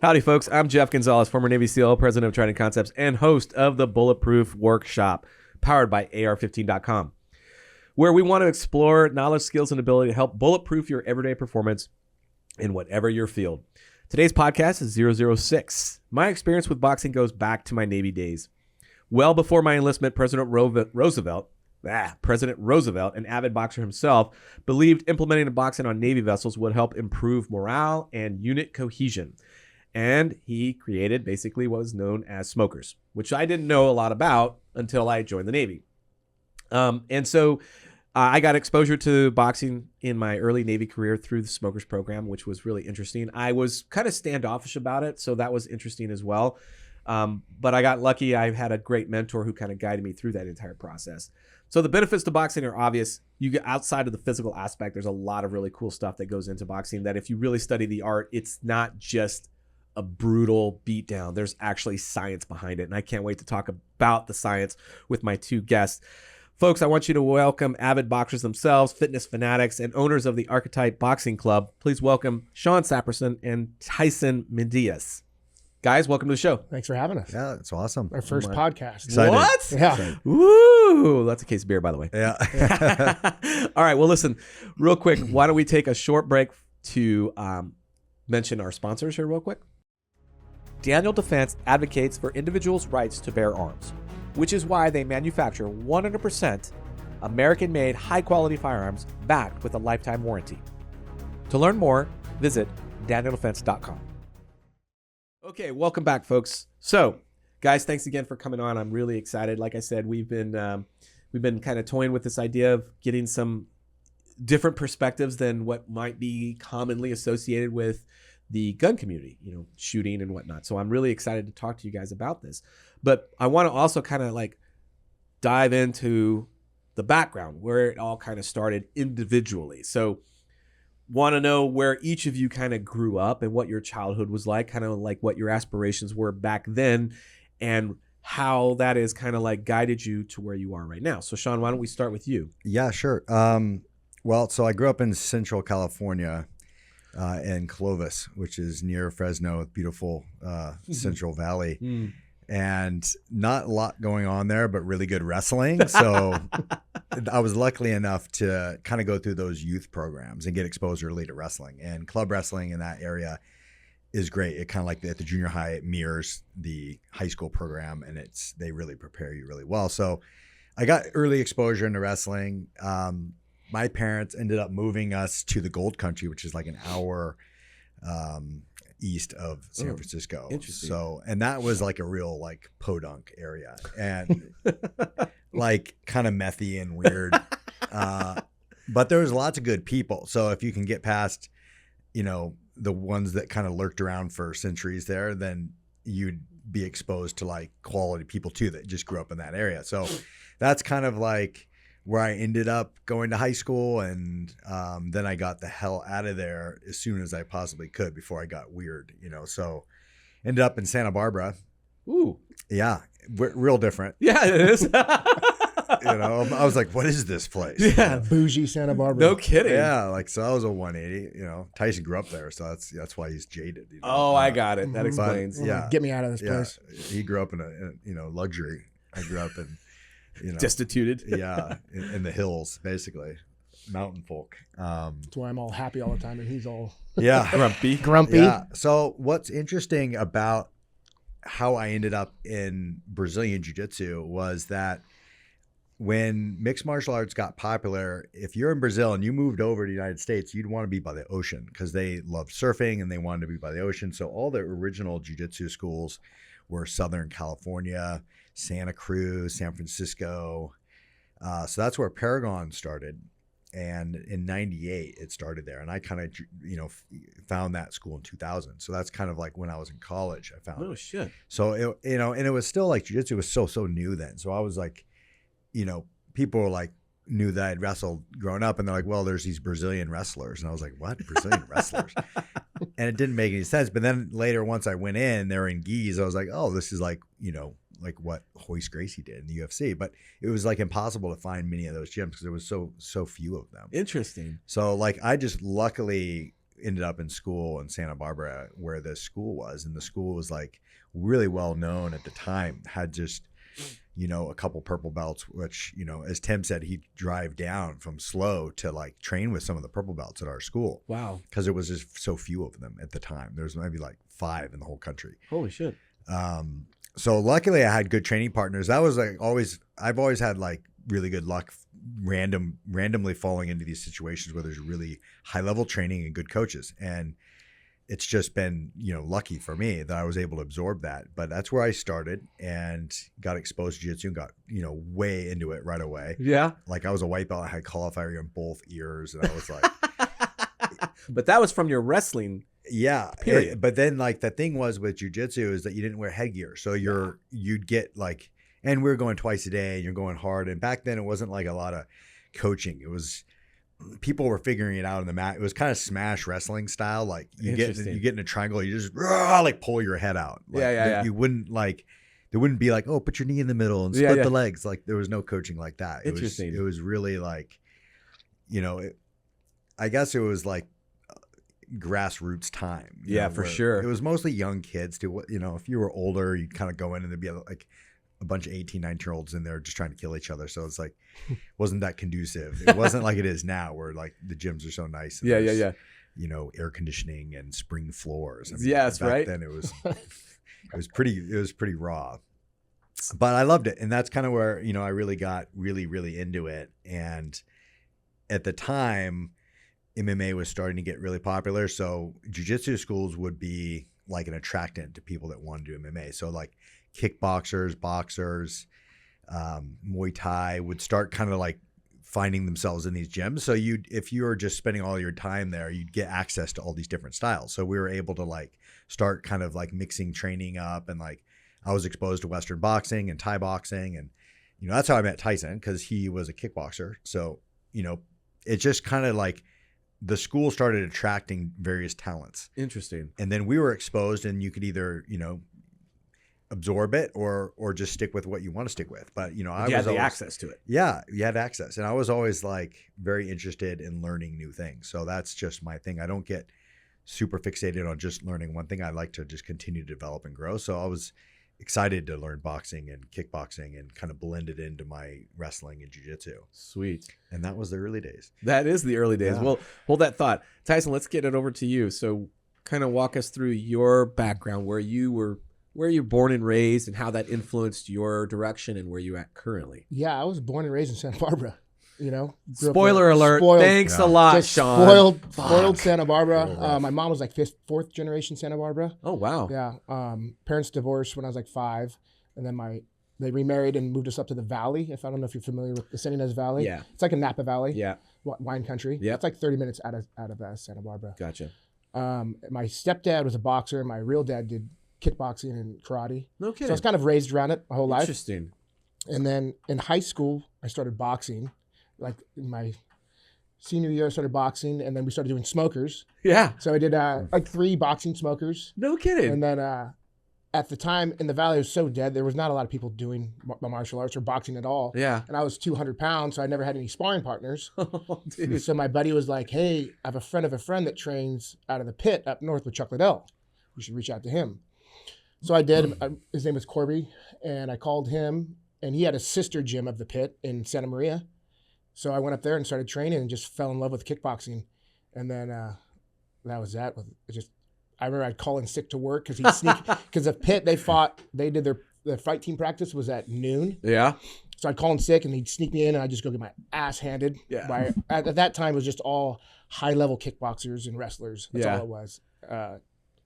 Howdy, folks. I'm Jeff Gonzalez, former Navy SEAL, president of Trident Concepts, and host of the Bulletproof Workshop, powered by AR15.com, where we want to explore knowledge, skills, and ability to help bulletproof your everyday performance in whatever your field. Today's podcast is 006. My experience with boxing goes back to my Navy days. Well before my enlistment, President Roosevelt, an avid boxer himself, believed implementing boxing on Navy vessels would help improve morale and unit cohesion. And he created basically what was known as smokers, which I didn't know a lot about until I joined the Navy. And so I got exposure to boxing in my early Navy career through the smokers program, which was really interesting. I was kind of standoffish about it, so that was interesting as well. But I got lucky. I had a great mentor who kind of guided me through that entire process. So the benefits to boxing are obvious. You get outside of the physical aspect, there's a lot of really cool stuff that goes into boxing that if you really study the art, it's not just a brutal beatdown. There's actually science behind it. And I can't wait to talk about the science with my two guests. Folks, I want you to welcome avid boxers themselves, fitness fanatics, and owners of the Archetype Boxing Club. Please welcome Sean Apperson and Tyson Mendeas. Guys, welcome to the show. Thanks for having us. Yeah, it's awesome. Our first podcast. Excited. What? Yeah. Excited. Woo! That's a case of beer, by the way. Yeah. All right. Well, listen, real quick, why don't we take a short break to mention our sponsors here real quick? Daniel Defense advocates for individuals' rights to bear arms, which is why they manufacture 100% American-made high-quality firearms backed with a lifetime warranty. To learn more, visit DanielDefense.com. Okay, welcome back, folks. So, guys, thanks again for coming on. I'm really excited. Like I said, we've been kind of toying with this idea of getting some different perspectives than what might be commonly associated with the gun community, shooting and whatnot. So I'm really excited to talk to you guys about this. But I want to also kind of like dive into the background, where it all kind of started individually. So want to know where each of you kind of grew up and what your childhood was like, kind of like what your aspirations were back then and how that has kind of like guided you to where you are right now. So Sean, why don't we start with you? Yeah, sure. So I grew up in Central California, in Clovis, which is near Fresno, beautiful Central Valley. And not a lot going on there, but really good wrestling. So I was lucky enough to kind of go through those youth programs and get exposed early to wrestling. And club wrestling in that area is great. It kind of like at the junior high, it mirrors the high school program, and they really prepare you really well. So I got early exposure into wrestling. My parents ended up moving us to the Gold Country, which is like an hour east of San Francisco. Interesting. So, and that was like a real like podunk area and like kind of methy and weird. But there was lots of good people. So if you can get past, the ones that kind of lurked around for centuries there, then you'd be exposed to like quality people too that just grew up in that area. So that's kind of like where I ended up going to high school, and then I got the hell out of there as soon as I possibly could before I got weird, So ended up in Santa Barbara. Ooh. Yeah, real different. Yeah, it is. I was like, what is this place? Yeah. Bougie Santa Barbara. No kidding. Yeah, so I was a 180. Tyson grew up there, so that's why he's jaded. Oh, I got it. That Mhm. explains. Yeah. Get me out of this place. He grew up in a luxury. I grew up in Destituted. yeah, in the hills, basically, mountain folk. That's why I'm all happy all the time, and he's all Yeah, grumpy. Yeah. So what's interesting about how I ended up in Brazilian Jiu-Jitsu was that when mixed martial arts got popular, if you're in Brazil and you moved over to the United States, you'd want to be by the ocean because they loved surfing and they wanted to be by the ocean. So all the original Jiu-Jitsu schools were Southern California, Santa Cruz, San Francisco. So that's where Paragon started. And in 98, it started there. And I kind of, found that school in 2000. So that's kind of like when I was in college, I found it. Oh, shit. So, and it was still like jiu-jitsu was so new then. So I was like, people were like, knew that I'd wrestled growing up. And they're like, well, there's these Brazilian wrestlers. And I was like, what? Brazilian wrestlers? And it didn't make any sense. But then later, once I went in, they were in gis. I was like, oh, this is like, like what Hoist Gracie did in the UFC. But it was like impossible to find many of those gyms because there was so few of them. Interesting. So like I just luckily ended up in school in Santa Barbara where the school was, and the school was like really well known at the time, had just, a couple purple belts, which, as Tim said, he'd drive down from SLO to like train with some of the purple belts at our school. Wow. Because there was just so few of them at the time. There was maybe like 5 in the whole country. Holy shit. So luckily I had good training partners. That was like I've always had like really good luck randomly falling into these situations where there's really high level training and good coaches. And it's just been, lucky for me that I was able to absorb that. But that's where I started and got exposed to jiu-jitsu and got, way into it right away. Yeah. Like I was a white belt. I had cauliflower in both ears. And I was like. But that was from your wrestling. Yeah. Period. But then like the thing was with jiu-jitsu is that you didn't wear headgear. So you'd get like, and we were going twice a day and you're going hard. And back then it wasn't like a lot of coaching. It was, people were figuring it out on the mat. It was kind of smash wrestling style. Like you get in a triangle, you just like pull your head out. Like, yeah. You wouldn't like, there wouldn't be like, oh, put your knee in the middle and split the legs. Like there was no coaching like that. Interesting. It was really like, I guess it was like grassroots time. For sure. It was mostly young kids too. If you were older, you'd kind of go in and there'd be like a bunch of 18, 19-year-olds in there just trying to kill each other. So it's like, wasn't that conducive. It wasn't like it is now where like the gyms are so nice. And Yeah. Air conditioning and spring floors. That's right. Then it was pretty raw, but I loved it. And that's kind of where, I really got really, really into it. And at the time, MMA was starting to get really popular. So jiu-jitsu schools would be like an attractant to people that want to do MMA. So like kickboxers, boxers, Muay Thai would start kind of like finding themselves in these gyms. So if you were just spending all your time there, you'd get access to all these different styles. So we were able to like start kind of like mixing training up, and like I was exposed to Western boxing and Thai boxing. And, that's how I met Tyson, because he was a kickboxer. So, it just kind of like the school started attracting various talents. Interesting. And then we were exposed, and you could either, absorb it or just stick with what you want to stick with. But, I had was always, access to it. Yeah, you had access. And I was always like very interested in learning new things. So that's just my thing. I don't get super fixated on just learning one thing. I like to just continue to develop and grow. So I was excited to learn boxing and kickboxing and kind of blend it into my wrestling and jiu-jitsu. Sweet. And that was the early days. That is the early days. Yeah. Well, hold that thought. Tyson, let's get it over to you. So kind of walk us through your background, where you're born and raised, and how that influenced your direction and where you at currently. Yeah, I was born and raised in Santa Barbara. Grew up Spoiler alert. spoiled. Thanks a lot, Just Sean. spoiled Santa Barbara. Cool. My mom was like fourth generation Santa Barbara. Oh, wow. Yeah. Parents divorced when I was like 5, and then they remarried and moved us up to the Valley. I don't know if you're familiar with the San Ynez Valley. Yeah. It's like a Napa Valley. Yeah. Wine country. Yep. It's like 30 minutes out of Santa Barbara. Gotcha. My stepdad was a boxer. My real dad did kickboxing and karate. No kidding. So I was kind of raised around it my whole life. Interesting. And then in high school, I started boxing. Like in my senior year, I started boxing, and then we started doing smokers. Yeah. So I did like 3 boxing smokers. No kidding. And then at the time in the Valley, it was so dead. There was not a lot of people doing martial arts or boxing at all. Yeah. And I was 200 pounds, so I never had any sparring partners. Oh, dude. So my buddy was like, hey, I have a friend of a friend that trains out of the pit up north with Chuck Liddell. We should reach out to him. So I did. His name was Corby, and I called him, and he had a sister gym of the pit in Santa Maria. So I went up there and started training and just fell in love with kickboxing. And then that was that. I remember I'd call in sick to work because he'd sneak, because the pit, they did their fight team practice was at noon. Yeah. So I'd call in sick, and he'd sneak me in, and I'd just go get my ass handed. Yeah. At that time, it was just all high-level kickboxers and wrestlers. That's all it was.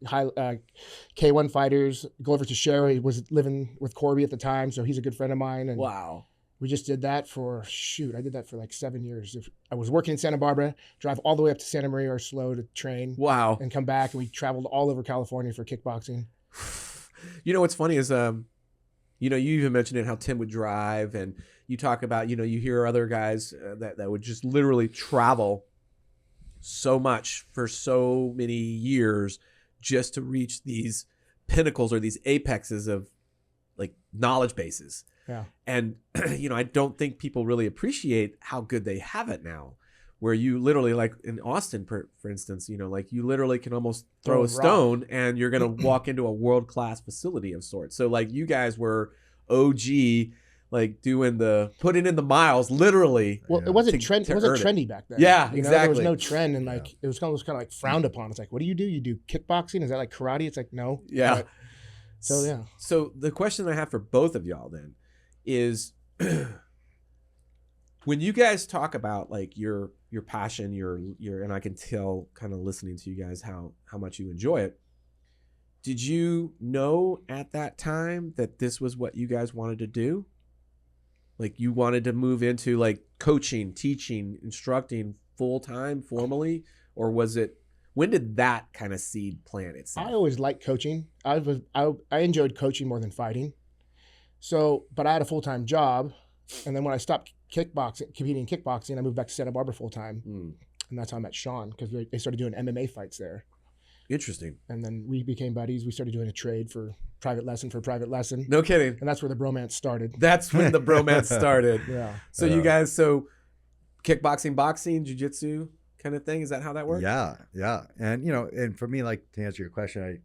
K1 fighters. Glover Teixeira, he was living with Corby at the time, so he's a good friend of mine. And wow. we just did that I did that for like 7 years. I was working in Santa Barbara, drive all the way up to Santa Maria or SLO to train. Wow. And come back, and we traveled all over California for kickboxing. You know what's funny is you even mentioned it, how Tim would drive, and you talk about, you hear other guys that would just literally travel so much for so many years just to reach these pinnacles or these apexes of like knowledge bases. Yeah. And, I don't think people really appreciate how good they have it now. where you literally, like in Austin, for instance, you know, like you literally can almost throw a rock. stone and you're going to walk into a world-class facility of sorts. So like you guys were OG, like putting in the miles, literally. Well, Yeah. it wasn't To it wasn't earn it. trendy back then. Yeah, you know, there was exactly. no trend, and Yeah. like it was kind of like frowned upon. It's like, what do? You do kickboxing? Is that like karate? It's like, no. Yeah. But- so yeah. So the question I have for both of y'all then is when you guys talk about like your passion, your and I can tell kind of listening to you guys how much you enjoy it. Did you know at that time that this was what you guys wanted to do? Like you wanted to move into like coaching, teaching, instructing full time formally, or was it? When did that kind of seed plant itself? I always liked coaching. I enjoyed coaching more than fighting. So, but I had a full-time job, and then when I stopped competing in kickboxing, I moved back to Santa Barbara full-time, and that's how I met Sean, because they started doing MMA fights there. Interesting. And then we became buddies. We started doing a trade for private lesson. No kidding. And that's where the bromance started. That's when the bromance started. Yeah. So you guys, kickboxing, boxing, jiu-jitsu kind of thing, is that how that works? Yeah. And you know, and for me, like, to answer your question,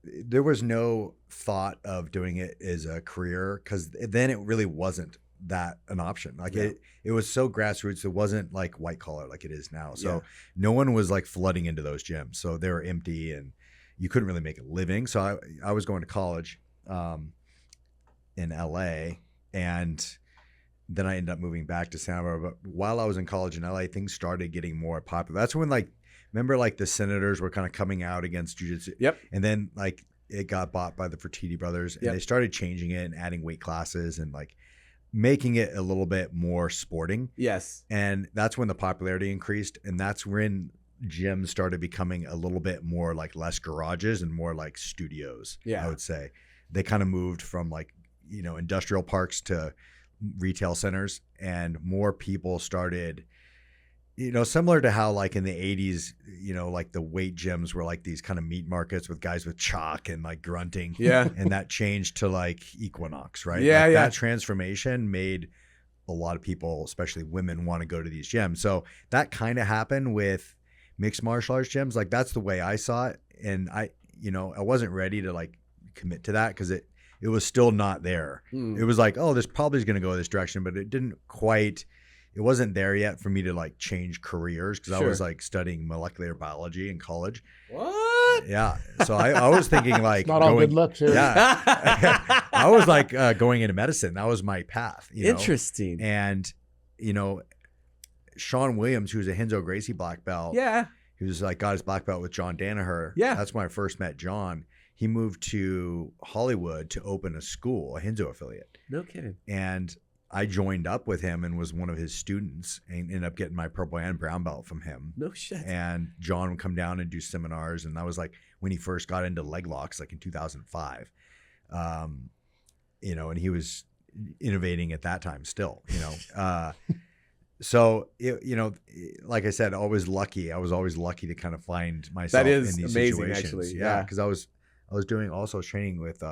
there was no thought of doing it as a career, because then it really wasn't that an option. Like it was so grassroots. It wasn't like white collar like it is now. So no one was like flooding into those gyms. So they were empty and you couldn't really make a living. So I was going to college in LA, and then I ended up moving back to Santa Barbara. But while I was in college in LA, things started getting more popular. That's when, like, remember, like, the senators were kind of coming out against jiu-jitsu. Yep. And then, like, it got bought by the Fertitti brothers, and they started changing it and adding weight classes and, like, making it a little bit more sporting. Yes. And that's when the popularity increased. And that's when gyms started becoming a little bit more like less garages and more like studios. Yeah. I would say they kind of moved from, like, you know, industrial parks to retail centers, and more people started, you know, similar to how, like, in the 80s, you know, like the weight gyms were like these kind of meat markets with guys with chalk and like grunting. Yeah. And that changed to like Equinox, right? Yeah, like, yeah. That transformation made a lot of people, especially women, want to go to these gyms. So that kind of happened with mixed martial arts gyms. Like, that's the way I saw it. And I wasn't ready to like commit to that, because it was still not there. It was like, oh, this probably is going to go this direction, but it wasn't there yet for me to like change careers, because I was like studying molecular biology in college. What? Yeah. So I was thinking like Not all good looks here. Yeah. I was like going into medicine. That was my path. You know? Interesting. And, you know, Sean Williams, who's a Henzo Gracie black belt. Yeah. He was like got his black belt with John Danaher. Yeah. That's when I first met John. He moved to Hollywood to open a school, a Henzo affiliate. No kidding. And I joined up with him and was one of his students, and ended up getting my purple and brown belt from him. No shit. And John would come down and do seminars. And that was like when he first got into leg locks, like in 2005. You know, and he was innovating at that time still, you know. So, you know, like I said, always lucky. I was always lucky to kind of find myself in these amazing, situations. actually. Yeah, Yeah. because I was training with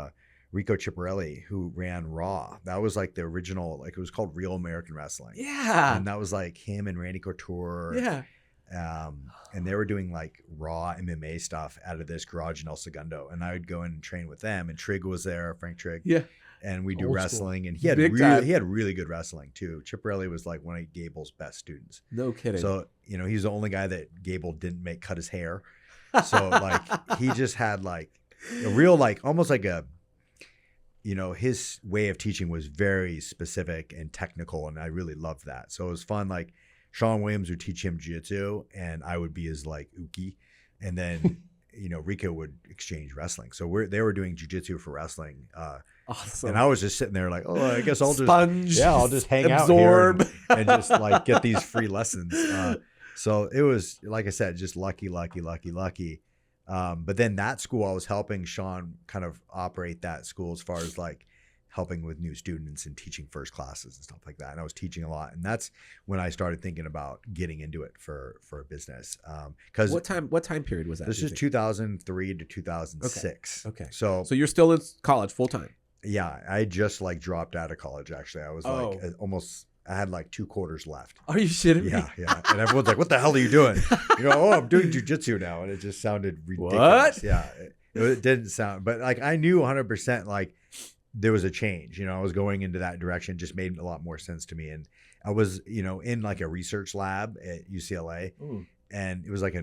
Rico Ciparelli, who ran Raw. That was like the original, like, it was called Real American Wrestling. Yeah. And that was like him and Randy Couture. Yeah. And they were doing like Raw MMA stuff out of this garage in El Segundo. And I would go in and train with them. And Trigg was there, Frank Trigg. Yeah. And we do Old wrestling. school. And he had Big time. really good wrestling too. Ciparelli was like one of Gable's best students. No kidding. So, you know, he's the only guy that Gable didn't make cut his hair. So like he just had like a real, like, almost like a, you know, his way of teaching was very specific and technical, and I really loved that. So it was fun. Like, Sean Williams would teach him jiu-jitsu, and I would be his like uki, and then you know, Rico would exchange wrestling. So they were doing jiu-jitsu for wrestling. Awesome. And I was just sitting there like, oh, I guess I'll I'll just hang absorb. out here and just like get these free lessons. So it was, like I said, just lucky. But then that school, I was helping Sean kind of operate that school as far as like helping with new students and teaching first classes and stuff like that. And I was teaching a lot. And that's when I started thinking about getting into it for a business. Because what time period was that? this is 2003 to 2006. Okay. So you're still in college full time. yeah, I just like dropped out of college. Actually, I was like almost I had like 2 quarters left. Are you shitting me? Yeah. And everyone's like, what the hell are you doing? You go, oh, I'm doing jujitsu now. And it just sounded ridiculous. What? Yeah. It didn't sound, but like I knew 100% like there was a change. I was going into that direction. It just made a lot more sense to me. And I was, in like a research lab at UCLA, and it was like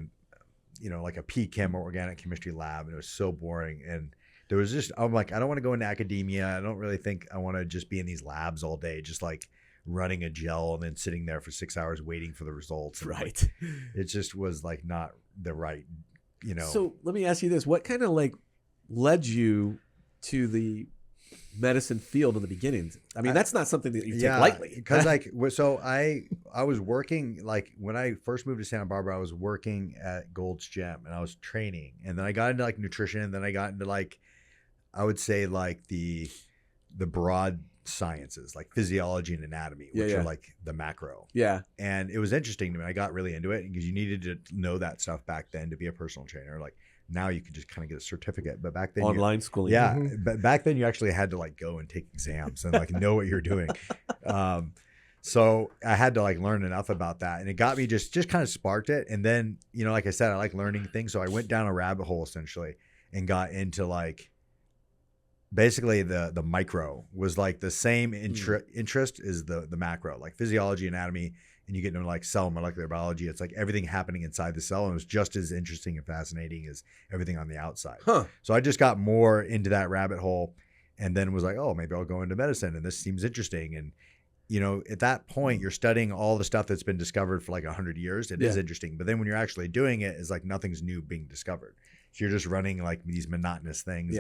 like a P-Chem or organic chemistry lab. And it was so boring. And there was just, I'm like, I don't want to go into academia. I don't really think I want to just be in these labs all day, just like running a gel and then sitting there for 6 hours waiting for the results. And Right. Like, it just was like not the right, So let me ask you this. What kind of like led you to the medicine field in the beginning? I mean, that's not something that you take lightly. Because so I was working, like when I first moved to Santa Barbara, I was working at Gold's Gym and I was training, and then I got into like nutrition, and then I got into like, I would say like the broad sciences like physiology and anatomy, which are like the macro. Yeah. And it was interesting to me. I got really into it because you needed to know that stuff back then to be a personal trainer. Like now you could just kind of get a certificate, but back then Online schooling. Yeah. But back then you actually had to like go and take exams and like know what you're doing. So I had to like learn enough about that, and it got me just kind of sparked it. And then, like I said, I like learning things. So I went down a rabbit hole essentially and got into like, basically the micro was like the same interest as the macro, like physiology, anatomy, and you get into like cell molecular biology. It's like everything happening inside the cell, and it was just as interesting and fascinating as everything on the outside. So I just got more into that rabbit hole, and then was like, oh, maybe I'll go into medicine, and this seems interesting. And at that point you're studying all the stuff that's been discovered for like 100 years. It is interesting, but then when you're actually doing it, it's like nothing's new being discovered. So you're just running like these monotonous things.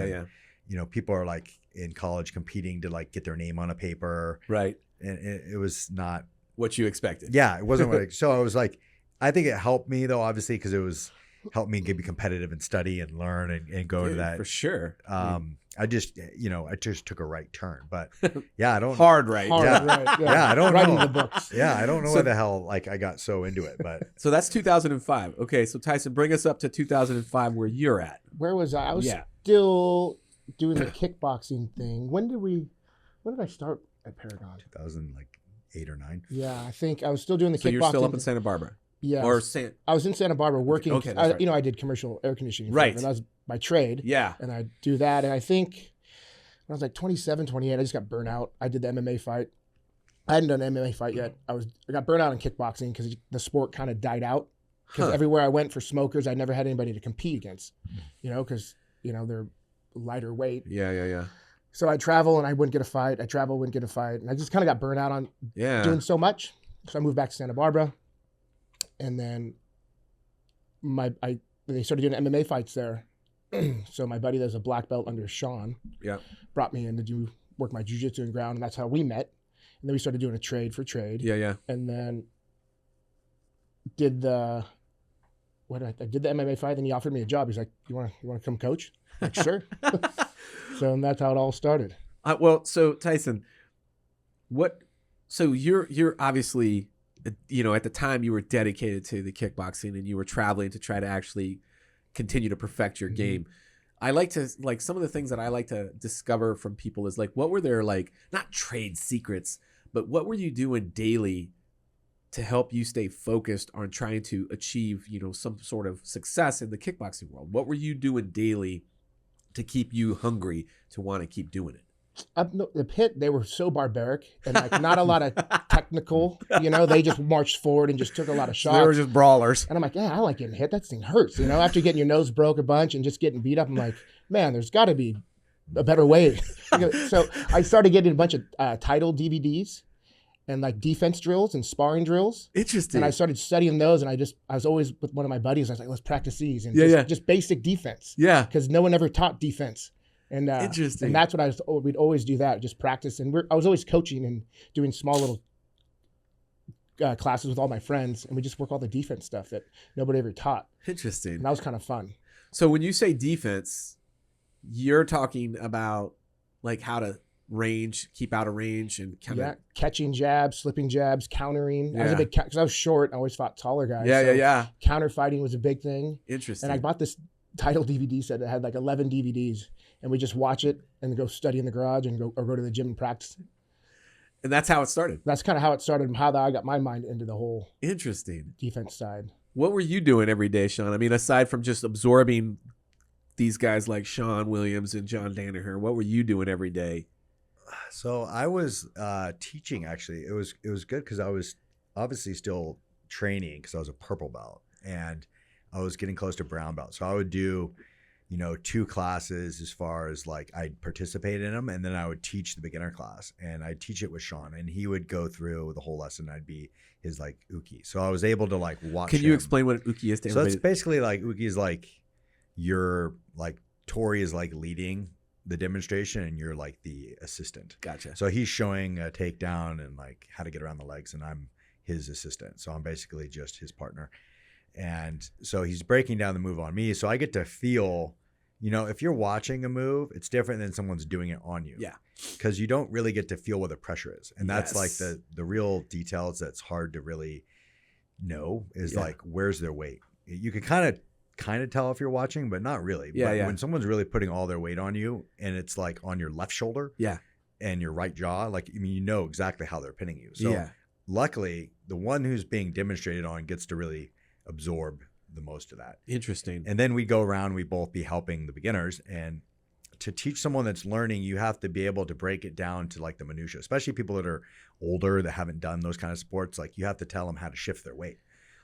People are like in college competing to like get their name on a paper. Right. And it was not what you expected. Yeah. It wasn't what so I was like, I think it helped me though, obviously, because it helped me be competitive and study and learn and go to that. For sure. I just took a right turn, but yeah, I don't hard right. Right. Yeah, I don't know. Writing the books. Yeah. I don't know why the hell, like I got so into it, but. So that's 2005. Okay. So Tyson, bring us up to 2005 where you're at. Where was I? I was still doing the kickboxing thing. When did I start at Paragon? 2008 or 9. Yeah, I think I was still doing the kickboxing. So you're still up in Santa Barbara? Yeah. I was in Santa Barbara working. Okay, that's right. I did commercial air conditioning. Right. And that was my trade. Yeah. And I do that. And I think when I was like 27, 28, I just got burnt out. I did the MMA fight. I hadn't done an MMA fight yet. I got burnt out in kickboxing because the sport kind of died out. Because everywhere I went for smokers, I never had anybody to compete against. Because they're lighter weight. Yeah. So I travel and I wouldn't get a fight. And I just kind of got burnt out on doing so much. So I moved back to Santa Barbara, and then they started doing MMA fights there. So my buddy that's a black belt under Sean brought me in to work my jiu-jitsu and ground, and that's how we met. And then we started doing a trade for trade. Yeah. And then did the MMA fight, and he offered me a job. He's like, you want to come coach? I'm like, sure. So and that's how it all started. So Tyson, so you're obviously, at the time you were dedicated to the kickboxing and you were traveling to try to actually continue to perfect your game. I like to, some of the things that I like to discover from people is like, what were their not trade secrets, but what were you doing daily to help you stay focused on trying to achieve, some sort of success in the kickboxing world? What were you doing daily to keep you hungry to want to keep doing it? The pit, they were so barbaric and not a lot of technical, they just marched forward and just took a lot of shots. They were just brawlers. And I'm like, yeah, I like getting hit. That thing hurts. After getting your nose broke a bunch and just getting beat up, I'm like, man, there's got to be a better way. So I started getting a bunch of title DVDs and defense drills and sparring drills. Interesting. And I started studying those, and I was always with one of my buddies. I was like, let's practice these and just basic defense. Yeah. Because no one ever taught defense. And interesting. And that's what we'd always do that, just practice. And I was always coaching and doing small little classes with all my friends, and we just work all the defense stuff that nobody ever taught. Interesting. And that was kind of fun. So when you say defense, you're talking about how to keep out of range and kind of catching jabs, slipping jabs, countering. I was a big because I was short. I always fought taller guys. Yeah. Counter fighting was a big thing. Interesting. And I bought this title DVD set that had 11 DVDs, and we just watch it and go study in the garage and go to the gym and practice. And that's how it started. That's kind of how it started and how I got my mind into the whole Interesting. defense side. What were you doing every day, Sean? I mean, aside from just absorbing these guys like Sean Williams and John Danaher, what were you doing every day? So I was teaching, actually. It was good because I was obviously still training because I was a purple belt and I was getting close to brown belt. So I would do, 2 classes as far as like I'd participate in them, and then I would teach the beginner class, and I'd teach it with Sean, and he would go through the whole lesson. I'd be his like uke. So I was able to like watch. Can you explain what an uke is to So everybody? it's basically like uke is like you're like Tori is like leading the demonstration and you're like the assistant. Gotcha. So he's showing a takedown and like how to get around the legs, and I'm his assistant. So I'm basically just his partner. And so he's breaking down the move on me. So I get to feel, if you're watching a move, it's different than someone's doing it on you. Yeah. Because you don't really get to feel where the pressure is. And that's like Yes. the real details that's hard to really know is like, where's their weight? You can kind of tell if you're watching, but not really. Yeah, but yeah. when someone's really putting all their weight on you and it's like on your left shoulder Yeah. and your right jaw, like, you know exactly how they're pinning you. So Yeah. luckily, the one who's being demonstrated on gets to really absorb the most of that. Interesting. And then we go around, we both be helping the beginners. And to teach someone that's learning, you have to be able to break it down to like the minutia, especially people that are older that haven't done those kind of sports. Like you have to tell them how to shift their weight.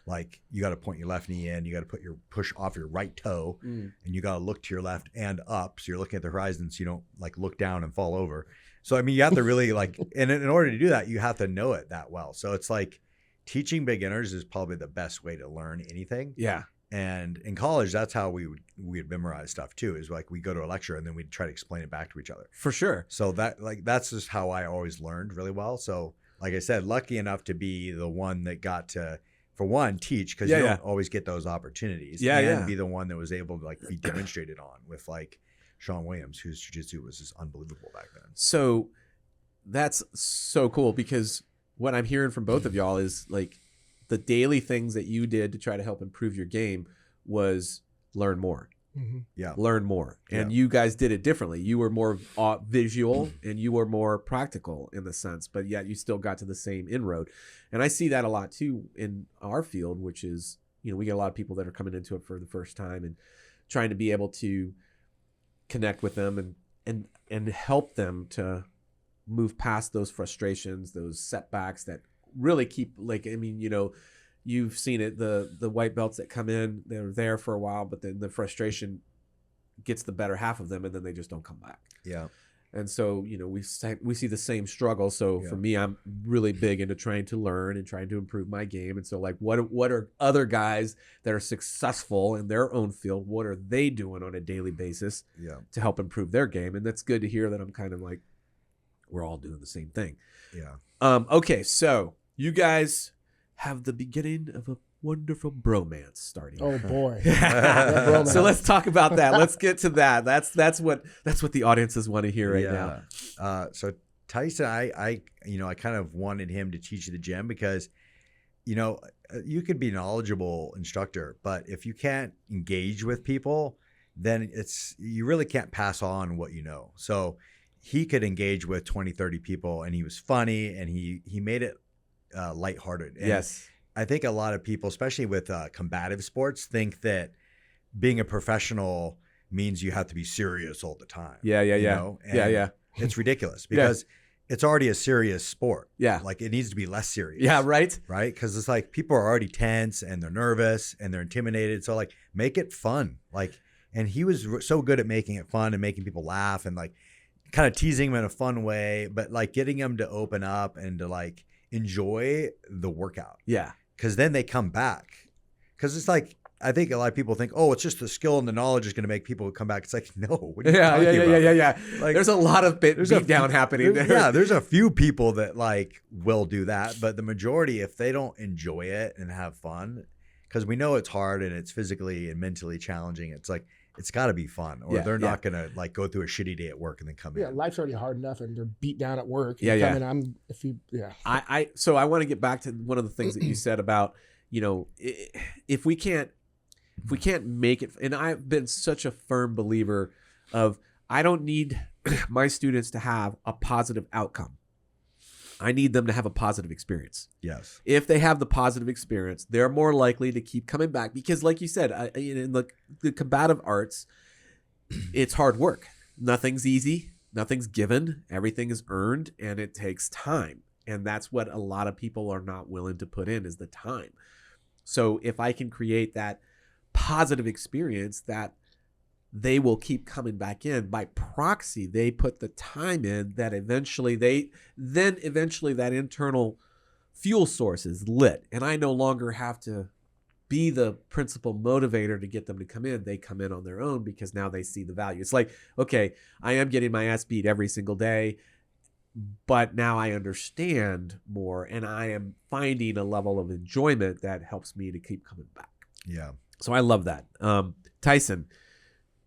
Like you got to point your left knee in, you got to put your push off your right toe, and you got to look to your left and up. So you're looking at the horizon so you don't like look down and fall over. So, I mean, you have to really like, and in order to do that, you have to know it that well. So it's like teaching beginners is probably the best way to learn anything. Yeah. And in college, that's how we would memorize stuff too, is like we go to a lecture and then we'd try to explain it back to each other. For sure. So that's just how I always learned really well. So like I said, lucky enough to be the one that got to, for one, teach, because you don't always get those opportunities. And be the one that was able to like be demonstrated on with like Sean Williams, whose jiu-jitsu was just unbelievable back then. So that's so cool, because what I'm hearing from both of y'all is like the daily things that you did to try to help improve your game was learn more. Mm-hmm. Yeah. Learn more. And you guys did it differently. You were more visual and you were more practical in the sense, but yet you still got to the same inroad. And I see that a lot too in our field, which is, we get a lot of people that are coming into it for the first time and trying to be able to connect with them and help them to move past those frustrations, those setbacks that really keep, like, I mean, you've seen it, the white belts that come in, they're there for a while, but then the frustration gets the better half of them and then they just don't come back. Yeah. And so, we see the same struggle. So for me, I'm really big into trying to learn and trying to improve my game. And so like, what are other guys that are successful in their own field? What are they doing on a daily basis to help improve their game? And that's good to hear that I'm kind of like, we're all doing the same thing. Yeah. Okay. So you guys have the beginning of a wonderful bromance starting. Oh boy. So let's talk about that. Let's get to that. That's what the audiences want to hear right now. So Tyson, I kind of wanted him to teach the gym because, you could be a knowledgeable instructor, but if you can't engage with people, then you really can't pass on what you know. So he could engage with 20, 30 people, and he was funny, and he made it lighthearted. And yes. I think a lot of people, especially with combative sports, think that being a professional means you have to be serious all the time. Yeah. It's ridiculous because it's already a serious sport. Yeah. Like it needs to be less serious. Yeah, right? Right? Because it's like people are already tense and they're nervous and they're intimidated. So like make it fun. Like, and he was so good at making it fun and making people laugh and like kind of teasing them in a fun way, but like getting them to open up and to like enjoy the workout. Yeah. Because then they come back. Because it's like, I think a lot of people think, oh, it's just the skill and the knowledge is going to make people come back. It's like, no. What are you talking about? Yeah. Like, there's a lot of beat down happening there. Yeah, there's a few people that like will do that. But the majority, if they don't enjoy it and have fun, because we know it's hard and it's physically and mentally challenging, it's like, it's got to be fun, or they're not going to like go through a shitty day at work and then come in. Yeah, life's already hard enough, and they're beat down at work. So I want to get back to one of the things that you said about, if we can't make it, and I've been such a firm believer of, I don't need my students to have a positive outcome. I need them to have a positive experience. Yes. If they have the positive experience, they're more likely to keep coming back because, like you said, in the combative arts, it's hard work. Nothing's easy. Nothing's given. Everything is earned, and it takes time. And that's what a lot of people are not willing to put in is the time. So if I can create that positive experience that they will keep coming back in by proxy, they put the time in that eventually that internal fuel source is lit. And I no longer have to be the principal motivator to get them to come in. They come in on their own because now they see the value. It's like, okay, I am getting my ass beat every single day, but now I understand more and I am finding a level of enjoyment that helps me to keep coming back. Yeah. So I love that. Tyson,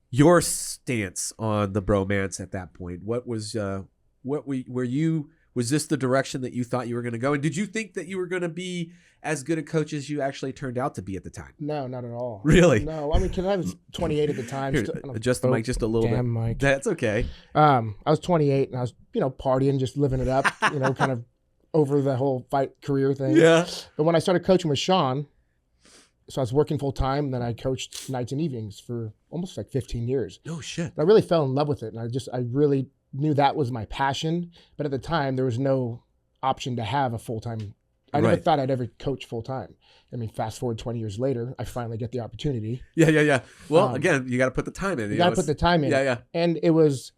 your stance on the bromance at that point, was this the direction that you thought you were going to go? And did you think that you were going to be as good a coach as you actually turned out to be at the time? No, not at all. Really? No, I mean, because I was 28 at the time. Here, adjust the mic just a little bit. Damn mic. That's okay. I was 28 and I was, partying, just living it up, kind of over the whole fight career thing. Yeah. But when I started coaching with Sean, so I was working full time, and then I coached nights and evenings for almost like 15 years. Oh shit. And I really fell in love with it, and I really knew that was my passion. But at the time, there was no option to have a full time. I never thought I'd ever coach full time. I mean, fast forward 20 years later, I finally get the opportunity. Yeah. Well, again, you got to put the time in. You got to put the time in. Yeah. And it was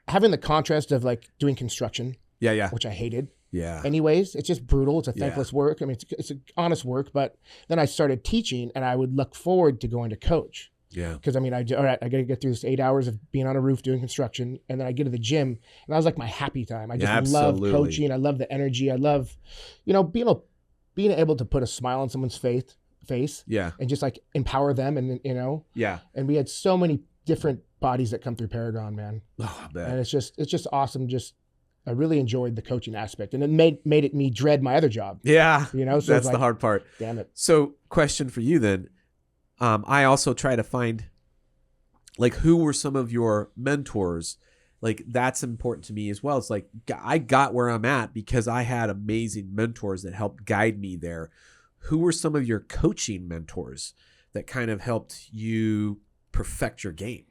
having the contrast of like doing construction. Yeah. Which I hated. Yeah. Anyways, it's just brutal. It's a thankless work. I mean, it's an honest work. But then I started teaching, and I would look forward to going to coach. Yeah. Because I mean, all right, I got to get through this 8 hours of being on a roof doing construction, and then I get to the gym, and that was like my happy time. I just love coaching. I love the energy. I love, being able to put a smile on someone's face. Yeah. And just like empower them, and Yeah. And we had so many different bodies that come through Paragon, man. Oh, I bet. And it's just awesome. I really enjoyed the coaching aspect, and it made it me dread my other job. Yeah. So that's the hard part. Damn it. So, question for you then. I also try to find, like, who were some of your mentors? Like, that's important to me as well. It's like, I got where I'm at because I had amazing mentors that helped guide me there. Who were some of your coaching mentors that kind of helped you perfect your game?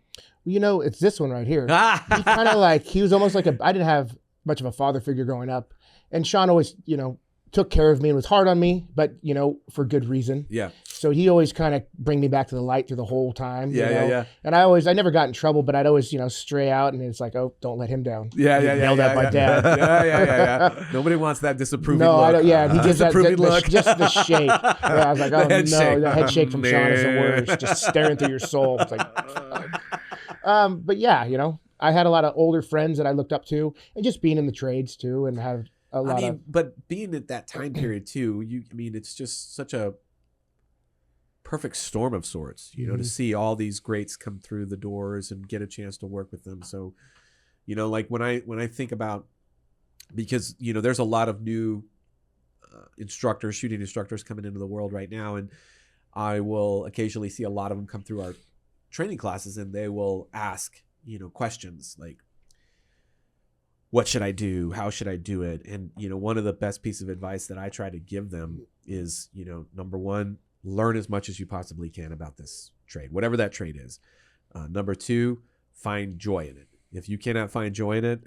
It's this one right here. He kind of he was almost like I didn't have much of a father figure growing up. And Sean always, took care of me and was hard on me, but, for good reason. Yeah. So he always kind of bring me back to the light through the whole time. Yeah. And I never got in trouble, but I'd always, stray out, and it's like, oh, don't let him down. Yeah. Yelled at by dad. Yeah. Nobody wants that disapproving look. No, I don't. Yeah, he gives that look. just the shake. Yeah, I was like, oh no, the head shake from Sean is the worst. Just staring through your soul. It's like, but yeah, I had a lot of older friends that I looked up to, and just being in the trades too, and have a lot of. But being at that time period too, it's just such a perfect storm of sorts, to see all these greats come through the doors and get a chance to work with them. So, like when I think about, because there's a lot of new shooting instructors coming into the world right now, and I will occasionally see a lot of them come through our training classes, and they will ask questions like, what should I do? How should I do it? And, one of the best pieces of advice that I try to give them is, number one, learn as much as you possibly can about this trade, whatever that trade is. Number two, find joy in it. If you cannot find joy in it,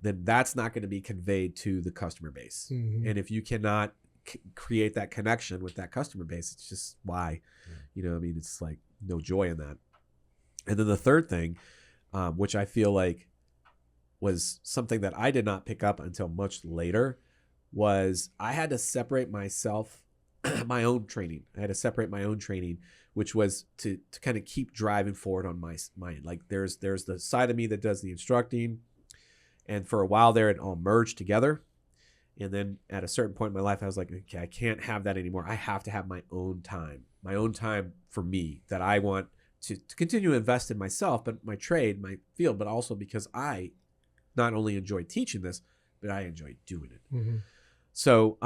then that's not going to be conveyed to the customer base. Mm-hmm. And if you cannot create that connection with that customer base, it's just why, it's like no joy in that. And then the third thing, which I feel like was something that I did not pick up until much later, was I had to separate myself, my own training. I had to separate my own training, which was to kind of keep driving forward on my mind. Like there's the side of me that does the instructing, and for a while there, it all merged together. And then at a certain point in my life, I was like, okay, I can't have that anymore. I have to have my own time for me that I want to continue to invest in myself, but my trade, my field, but also because I not only enjoy teaching this, but I enjoy doing it. Mm-hmm. So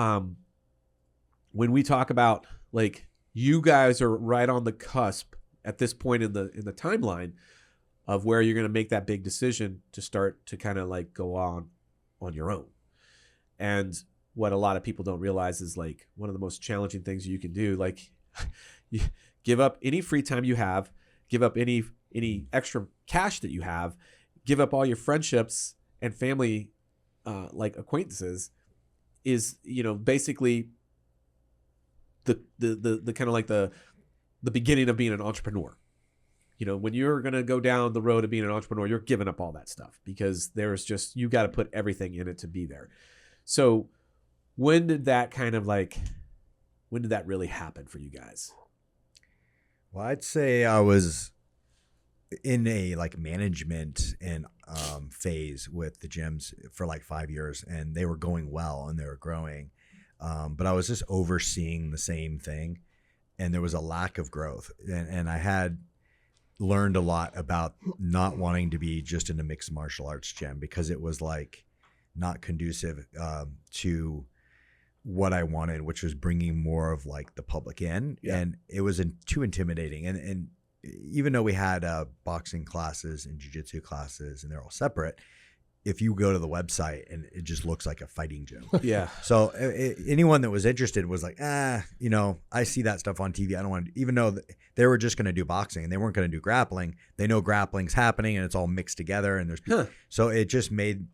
when we talk about, like, you guys are right on the cusp at this point in the timeline of where you're going to make that big decision to start to kind of like go on your own. And what a lot of people don't realize is like one of the most challenging things you can do. Like you give up any free time you have, give up any extra cash that you have, give up all your friendships and family, like acquaintances, is, basically the kind of like the beginning of being an entrepreneur. When you're going to go down the road of being an entrepreneur, you're giving up all that stuff because you got to put everything in it to be there. So when did that really happen for you guys? Well, I'd say I was in a like management and phase with the gyms for like 5 years, and they were going well and they were growing. But I was just overseeing the same thing, and there was a lack of growth. And I had learned a lot about not wanting to be just in a mixed martial arts gym because it was like not conducive to what I wanted, which was bringing more of like the public in. Yeah. And it was too intimidating. And even though we had boxing classes and jiu-jitsu classes and they're all separate, if you go to the website and it just looks like a fighting gym. Yeah. So anyone that was interested was like, I see that stuff on TV. I don't want to, even though they were just going to do boxing and they weren't going to do grappling. They know grappling's happening and it's all mixed together. And so it just made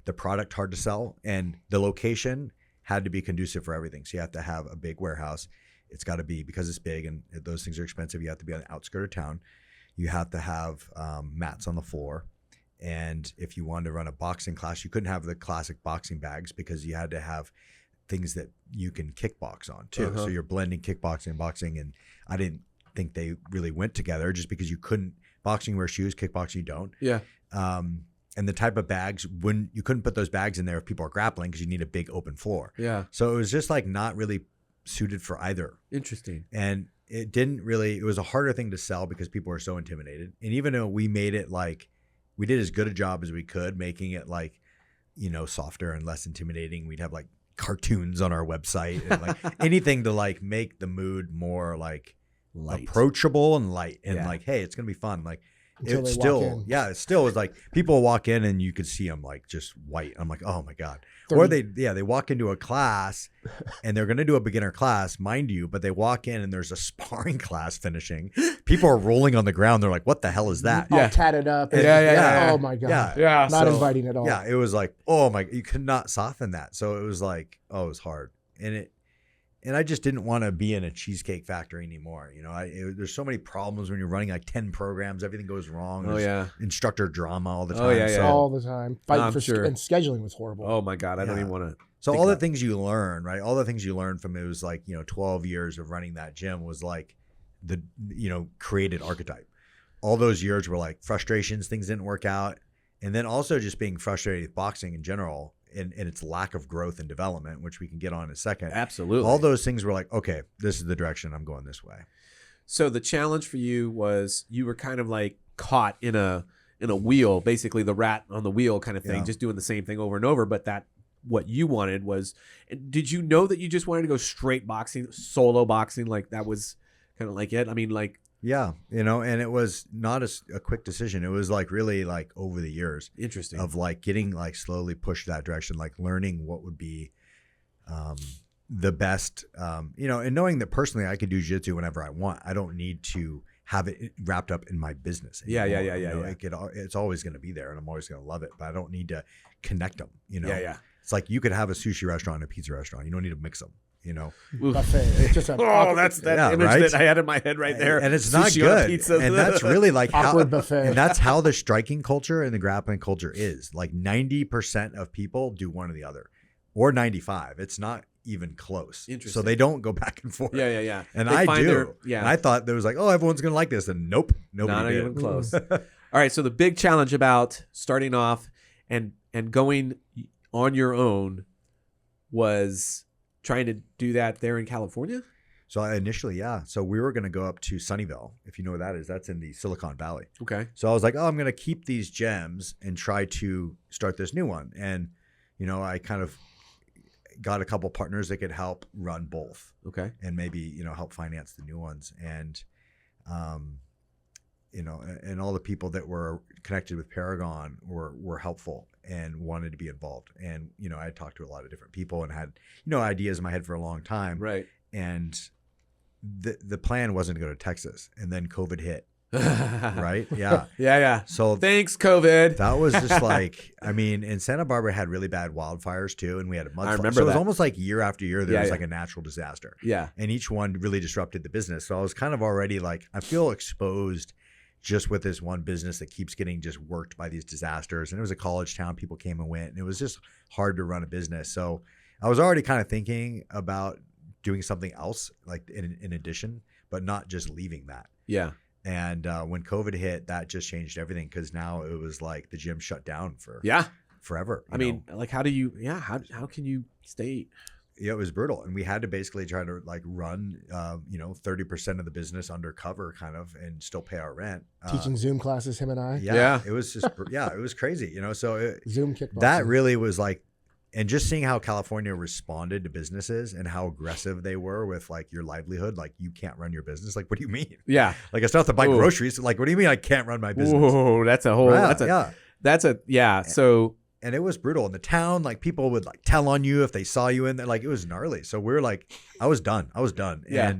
the product hard to sell, and the location had to be conducive for everything. So you have to have a big warehouse. It's got to be, because it's big and those things are expensive, you have to be on the outskirts of town. You have to have mats on the floor. And if you wanted to run a boxing class, you couldn't have the classic boxing bags because you had to have things that you can kickbox on too. So you're blending kickboxing and boxing. And I didn't think they really went together just because you couldn't, boxing you wear shoes, kickboxing you don't. Yeah. And the type of bags, you couldn't put those bags in there if people are grappling because you need a big open floor. Yeah. So it was just like not really suited for either. Interesting. And it was a harder thing to sell because people were so intimidated. And even though we made it like, we did as good a job as we could, making it like, softer and less intimidating. We'd have like cartoons on our website and like anything to like make the mood more like light, approachable and light, and like, hey, it's going to be fun. Like, it still was like people walk in and you could see them like just white. I'm like, oh my God. Or they walk into a class and they're going to do a beginner class, mind you, but they walk in and there's a sparring class finishing. People are rolling on the ground. They're like, what the hell is that? All tatted up. Yeah. Oh my God. Yeah. Not inviting at all. Yeah. It was like, oh my, you could not soften that. So it was like, it was hard. And I just didn't want to be in a cheesecake factory anymore. There's so many problems when you're running like 10 programs. Everything goes wrong. There's instructor drama all the time. Yeah. All the time. Fighting and scheduling was horrible. Oh my God. I don't even want to. So all the things you learn, right? All the things you learned from it was like, 12 years of running that gym was like created Archetype. All those years were like frustrations, things didn't work out. And then also just being frustrated with boxing in general. And its lack of growth and development, which we can get on in a second. Absolutely. All those things were like, okay, this is the direction I'm going this way. So the challenge for you was you were kind of like caught in a wheel, basically the rat on the wheel kind of thing, just doing the same thing over and over. But what you wanted was, did you know that you just wanted to go straight boxing, solo boxing? Like that was kind of like it? I mean, like. Yeah, and it was not a quick decision. It was like really like over the years. Interesting. Of like getting like slowly pushed that direction, like learning what would be the best, and knowing that personally I can do jiu-jitsu whenever I want. I don't need to have it wrapped up in my business anymore. Yeah. It's always going to be there and I'm always going to love it, but I don't need to connect them, Yeah. It's like you could have a sushi restaurant and a pizza restaurant. You don't need to mix them. Buffet. It's just that's that image that I had in my head right there. And it's not good. And that's really like awkward buffet. And that's how the striking culture and the grappling culture is. Like 90% of people do one or the other, or 95. It's not even close. Interesting. So they don't go back and forth. Yeah. And I do. And I thought there was like, oh, everyone's gonna like this, and nope, nobody not did. Even close. All right. So the big challenge about starting off and going on your own was trying to do that there in California? So initially, yeah. So we were going to go up to Sunnyvale, if you know where that is. That's in the Silicon Valley. Okay. So I was like, I'm going to keep these gems and try to start this new one. And, I kind of got a couple partners that could help run both. Okay. And maybe, help finance the new ones. And, and all the people that were connected with Paragon were helpful. and wanted to be involved. And, I had talked to a lot of different people and had, ideas in my head for a long time. Right. And the plan wasn't to go to Texas, and then COVID hit. Right? Yeah. Yeah. So thanks, COVID. that was just like, and Santa Barbara had really bad wildfires too, and we had a mudslide. I remember so it was that. almost like year after year there was Yeah. like a natural disaster. Yeah. And each one really disrupted the business. So I was kind of already like, I feel exposed just with this one business that keeps getting just worked by these disasters. And it was a college town, people came and went, and it was just hard to run a business. So I was already kind of thinking about doing something else, like in addition, but not just leaving that. Yeah. And when COVID hit, that just changed everything, because now it was like the gym shut down for forever. I mean, like, how do you? Yeah. How can you stay? Yeah, it was brutal, and we had to basically try to like run, 30% of the business undercover, kind of, and still pay our rent. Teaching Zoom classes, him and I. Yeah. It was just it was crazy, So Zoom kickboxing. that really was like. And just seeing how California responded to businesses and how aggressive they were with like your livelihood, like you can't run your business. Like, what do you mean? Yeah. Like I still have to buy groceries. Like, what do you mean I can't run my business? Whoa, that's a whole. Yeah. So. And it was brutal in the town. Like people would like tell on you if they saw you in there. Like it was gnarly. So we're like, I was done. Yeah.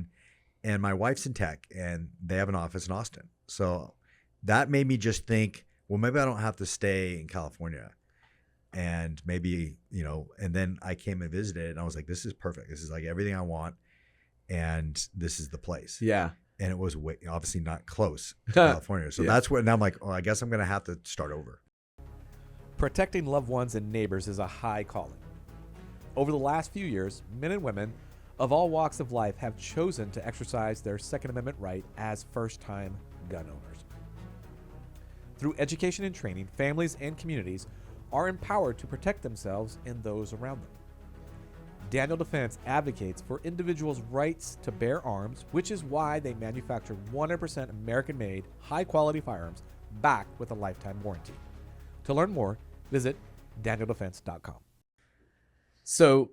And my wife's in tech, and they have an office in Austin. So that made me just think, well, maybe I don't have to stay in California. And maybe, and then I came and visited, and I was like, this is perfect. This is like everything I want. And this is the place. Yeah. And it was obviously not close to California. So that's where, now I'm like, oh, I guess I'm going to have to start over. Protecting loved ones and neighbors is a high calling. Over the last few years, men and women of all walks of life have chosen to exercise their Second Amendment right as first-time gun owners. Through education and training, families and communities are empowered to protect themselves and those around them. Daniel Defense advocates for individuals' rights to bear arms, which is why they manufacture 100% American-made, high-quality firearms backed with a lifetime warranty. To learn more, visit danieldefense.com. So,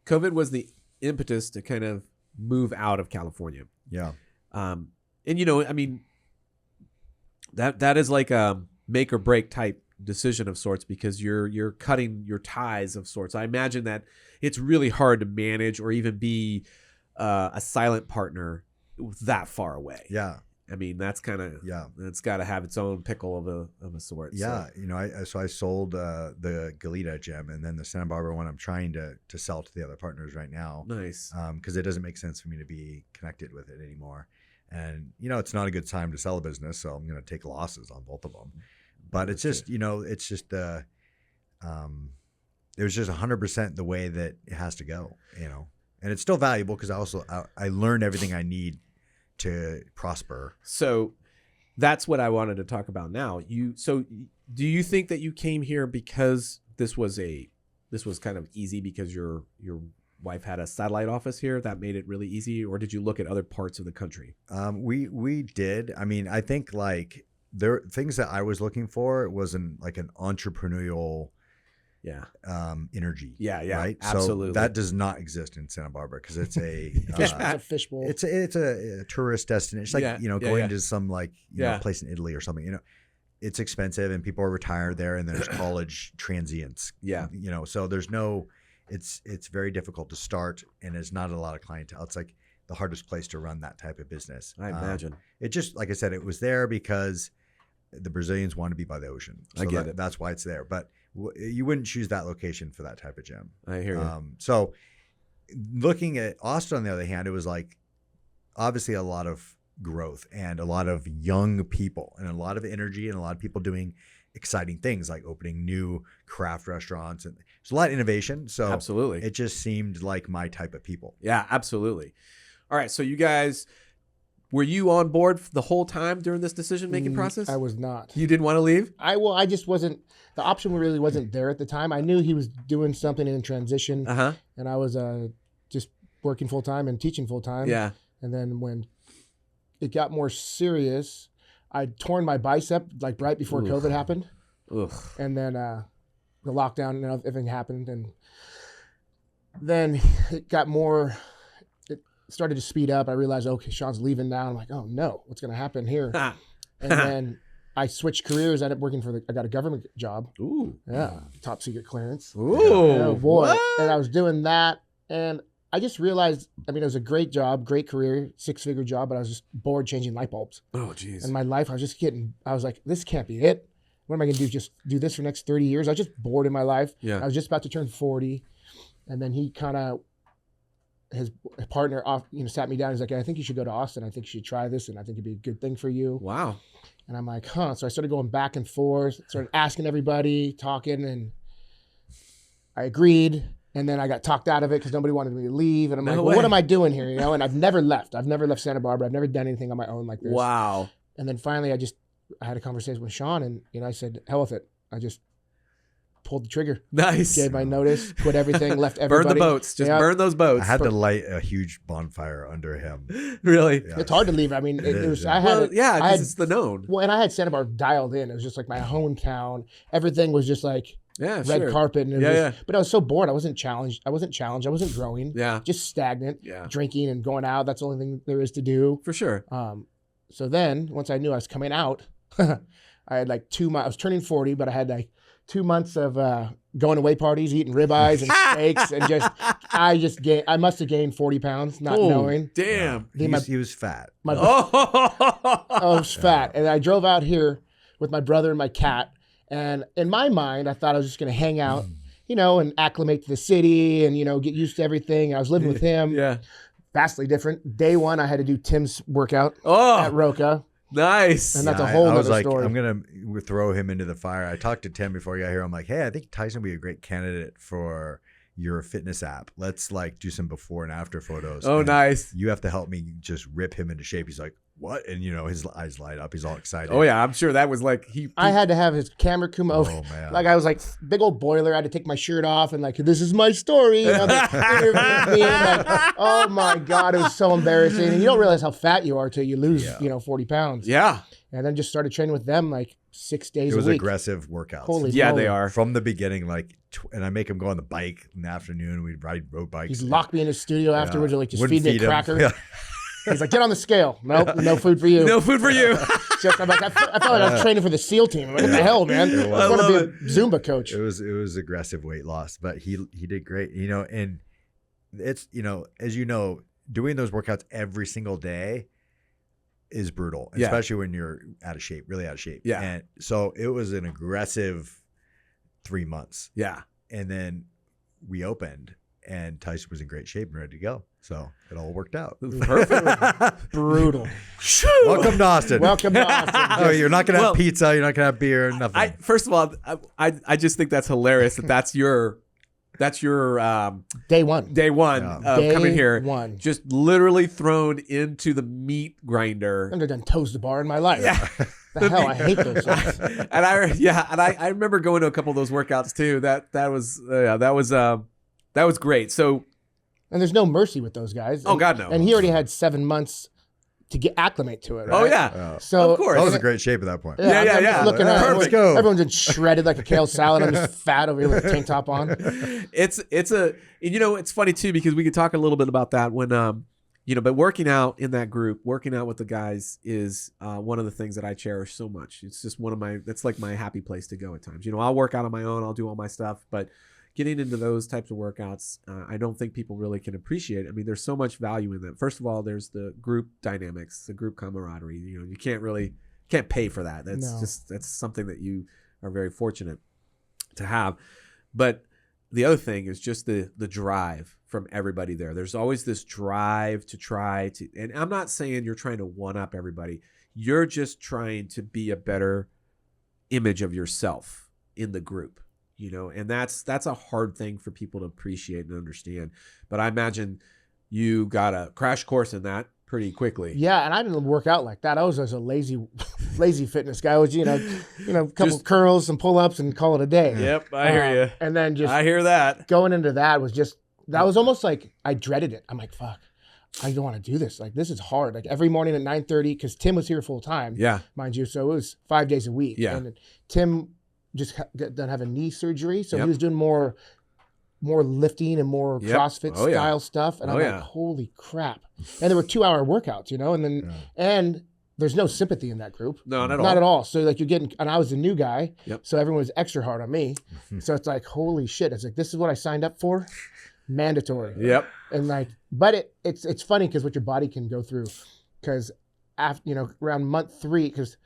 COVID was the impetus to kind of move out of California. Yeah. And that is like a make or break type decision of sorts, because you're cutting your ties of sorts. I imagine that it's really hard to manage or even be a silent partner that far away. Yeah. I mean, that's kind of, it's got to have its own pickle of a sort. Yeah. So. I sold the Goleta gym, and then the Santa Barbara one I'm trying to sell to the other partners right now. Nice. Because it doesn't make sense for me to be connected with it anymore. And, it's not a good time to sell a business, so I'm going to take losses on both of them. But it's just, it's just it was just 100% the way that it has to go, and it's still valuable because I learned everything I need to prosper. So that's what I wanted to talk about now. So do you think that you came here because this was kind of easy because your wife had a satellite office here that made it really easy, or did you look at other parts of the country? We did. I mean, I think like there things that I was looking for was an entrepreneurial energy. Yeah, right. Absolutely. So that does not exist in Santa Barbara because it's a fishbowl. It's a tourist destination. It's like going to some like place in Italy or something. It's expensive, and people are retired there, and there's college transients. Yeah. So there's it's very difficult to start, and there's not a lot of clientele. It's like the hardest place to run that type of business. I imagine. It just, like I said, it was there because the Brazilians want to be by the ocean. So I get it. That's why it's there. But you wouldn't choose that location for that type of gym. I hear you. So looking at Austin, on the other hand, it was like obviously a lot of growth and a lot of young people and a lot of energy and a lot of people doing exciting things like opening new craft restaurants, and there's a lot of innovation. So absolutely, it just seemed like my type of people. Yeah, absolutely. All right, so you guys, were you on board the whole time during this decision-making process? I was not. You didn't want to leave? I just wasn't, the option really wasn't there at the time. I knew he was doing something in transition, and I was just working full-time and teaching full-time. Yeah. And then when it got more serious, I'd torn my bicep like right before COVID happened. And then the lockdown and everything happened. And then it got more... started to speed up. I realized, okay, Sean's leaving now. I'm like, oh no, what's going to happen here? And then I switched careers. I ended up working I got a government job. Ooh. Yeah. Top secret clearance. Ooh. Oh boy. What? And I was doing that. And I just realized, I mean, it was a great job, great career, 6-figure job, but I was just bored changing light bulbs. Oh, geez. In my life, I was like, this can't be it. What am I going to do? Just do this for the next 30 years? I was just bored in my life. Yeah. I was just about to turn 40. And then he kind of, his partner sat me down. He's like, I think you should go to Austin. I think you should try this. And I think it'd be a good thing for you. Wow. And I'm like, huh. So I started going back and forth, started asking everybody, talking, and I agreed. And then I got talked out of it because nobody wanted me to leave. And I'm like, well, what am I doing here? You know, and I've never left. I've never left Santa Barbara. I've never done anything on my own like this. Wow. And then finally I had a conversation with Sean, and I said, hell with it. I just pulled the trigger. Nice. Gave my notice, quit everything, left everybody. Burn the boats. Just burn those boats. I had to light a huge bonfire under him. Really? Yeah. It's hard to leave. I mean, it was. Yeah. I had. Because it's the known. Well, and I had Santa Barbara dialed in. It was just like my hometown. Everything was just like red carpet. And it was But I was so bored. I wasn't challenged. I wasn't growing. Yeah. Just stagnant. Yeah. Drinking and going out. That's the only thing there is to do. For sure. So then, once I knew I was coming out, I had like 2 months. I was turning 40, but I had like 2 months of going away parties, eating ribeyes and steaks, and I must have gained 40 pounds, not knowing. Damn. He was fat. I was fat. And I drove out here with my brother and my cat. And in my mind, I thought I was just going to hang out, and acclimate to the city and, get used to everything. I was living with him. Yeah. Vastly different. Day one, I had to do Tim's workout Oh, at Roca. nice. And that's a whole I was other like, story. I'm going to throw him into the fire. I talked to Tim before he got here. I'm like, hey, I think Tyson would be a great candidate for your fitness app. Let's like do some before and after photos. Oh, and nice. You have to help me just rip him into shape. He's like, what? And his eyes light up. He's all excited. Oh, yeah. I'm sure that was like I had to have his camera come over. Oh, man. Like I was like big old boiler. I had to take my shirt off and like, this is my story. They interviewed me and like, oh my God, it was so embarrassing. And you don't realize how fat you are till you lose, 40 pounds. Yeah. And then just started training with them like 6 days a week. It was aggressive workouts. Holy Yeah, moly. they are. From the beginning, like, and I make him go on the bike in the afternoon. We'd ride road bikes. He'd lock me in his studio afterwards and like just Wouldn't feed me a him. cracker. Yeah. He's like, get on the scale. Nope, no food for you. No food for you. I'm like, I felt like I was training for the SEAL team. I'm like, what the hell, man? I was. want to be a Zumba coach. It was aggressive weight loss, but he did great. And it's as you know, doing those workouts every single day is brutal, Yeah. especially when you're out of shape, really out of shape. Yeah. And so it was an aggressive 3 months, Yeah. and then we opened, and Tyson was in great shape and ready to go. So it all worked out. Perfect. Brutal. Welcome to Austin. Welcome to Austin. Oh, you're not gonna Well, have pizza. You're not gonna have beer. Nothing. First of all, I just think that's hilarious that's your Day one. day one Yeah. of coming here. One. Just literally thrown into the meat grinder. I've never done toes to bar in my life. Yeah. The hell, I hate those things. And I remember going to a couple of those workouts too. That was great. So And there's no mercy with those guys. Oh, God, no. And he already had 7 months to get acclimate to it. Right? oh yeah. So Of course. I was in great shape at that point. Yeah, I'm just yeah. Looking at Perfect. Let's go. Everyone's just shredded like a kale salad. I'm just fat over here with a tank top on. It's it's funny too because we could talk a little bit about that when but working out in that group, working out with the guys is one of the things that I cherish so much. It's just that's like my happy place to go at times. I'll work out on my own, I'll do all my stuff, but getting into those types of workouts, I don't think people really can appreciate. I mean, there's so much value in that. First of all, there's the group dynamics, the group camaraderie. You can't pay for that. That's something that you are very fortunate to have. But the other thing is just the drive from everybody there. There's always this drive to try to, and I'm not saying you're trying to one up everybody. You're just trying to be a better image of yourself in the group. And that's a hard thing for people to appreciate and understand. But I imagine you got a crash course in that pretty quickly. Yeah, and I didn't work out like that. I was just a lazy fitness guy. I was, a couple curls, some pull-ups, and call it a day. Yep, I hear you. And then just I hear that. going into that was almost like I dreaded it. I'm like, fuck, I don't want to do this. Like, this is hard. Like every morning at 9:30, because Tim was here full time. Yeah. Mind you, so it was 5 days a week. Yeah. And Tim just got done having knee surgery, so Yep. he was doing more lifting and more Yep. CrossFit Oh, yeah. style stuff. And I'm Oh, like, yeah. holy crap. And there were 2-hour workouts, and then and there's no sympathy in that group. No, not at all. Not at all. So like you're getting, and I was a new guy, Yep. so everyone was extra hard on me. So it's like, holy shit! It's like, this is what I signed up for, mandatory. Yep. And like, but it's funny because what your body can go through, because after around month 3, because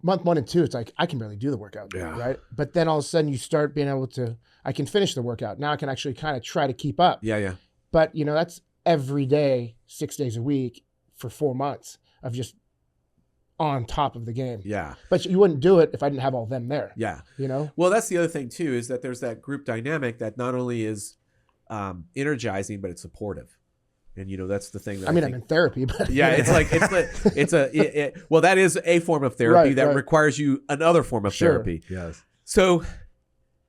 month 1 and 2, it's like I can barely do the workout, right? But then all of a sudden you start being able to, I can finish the workout. Now I can actually kind of try to keep up. Yeah. But that's every day, 6 days a week for 4 months of just on top of the game. Yeah. But you wouldn't do it if I didn't have all them there. Yeah. Well, that's the other thing too, is that there's that group dynamic that not only is energizing, but it's supportive. And that's the thing that I'm in therapy, but yeah, it's like well, that is a form of therapy that requires you another form of therapy. Yes. So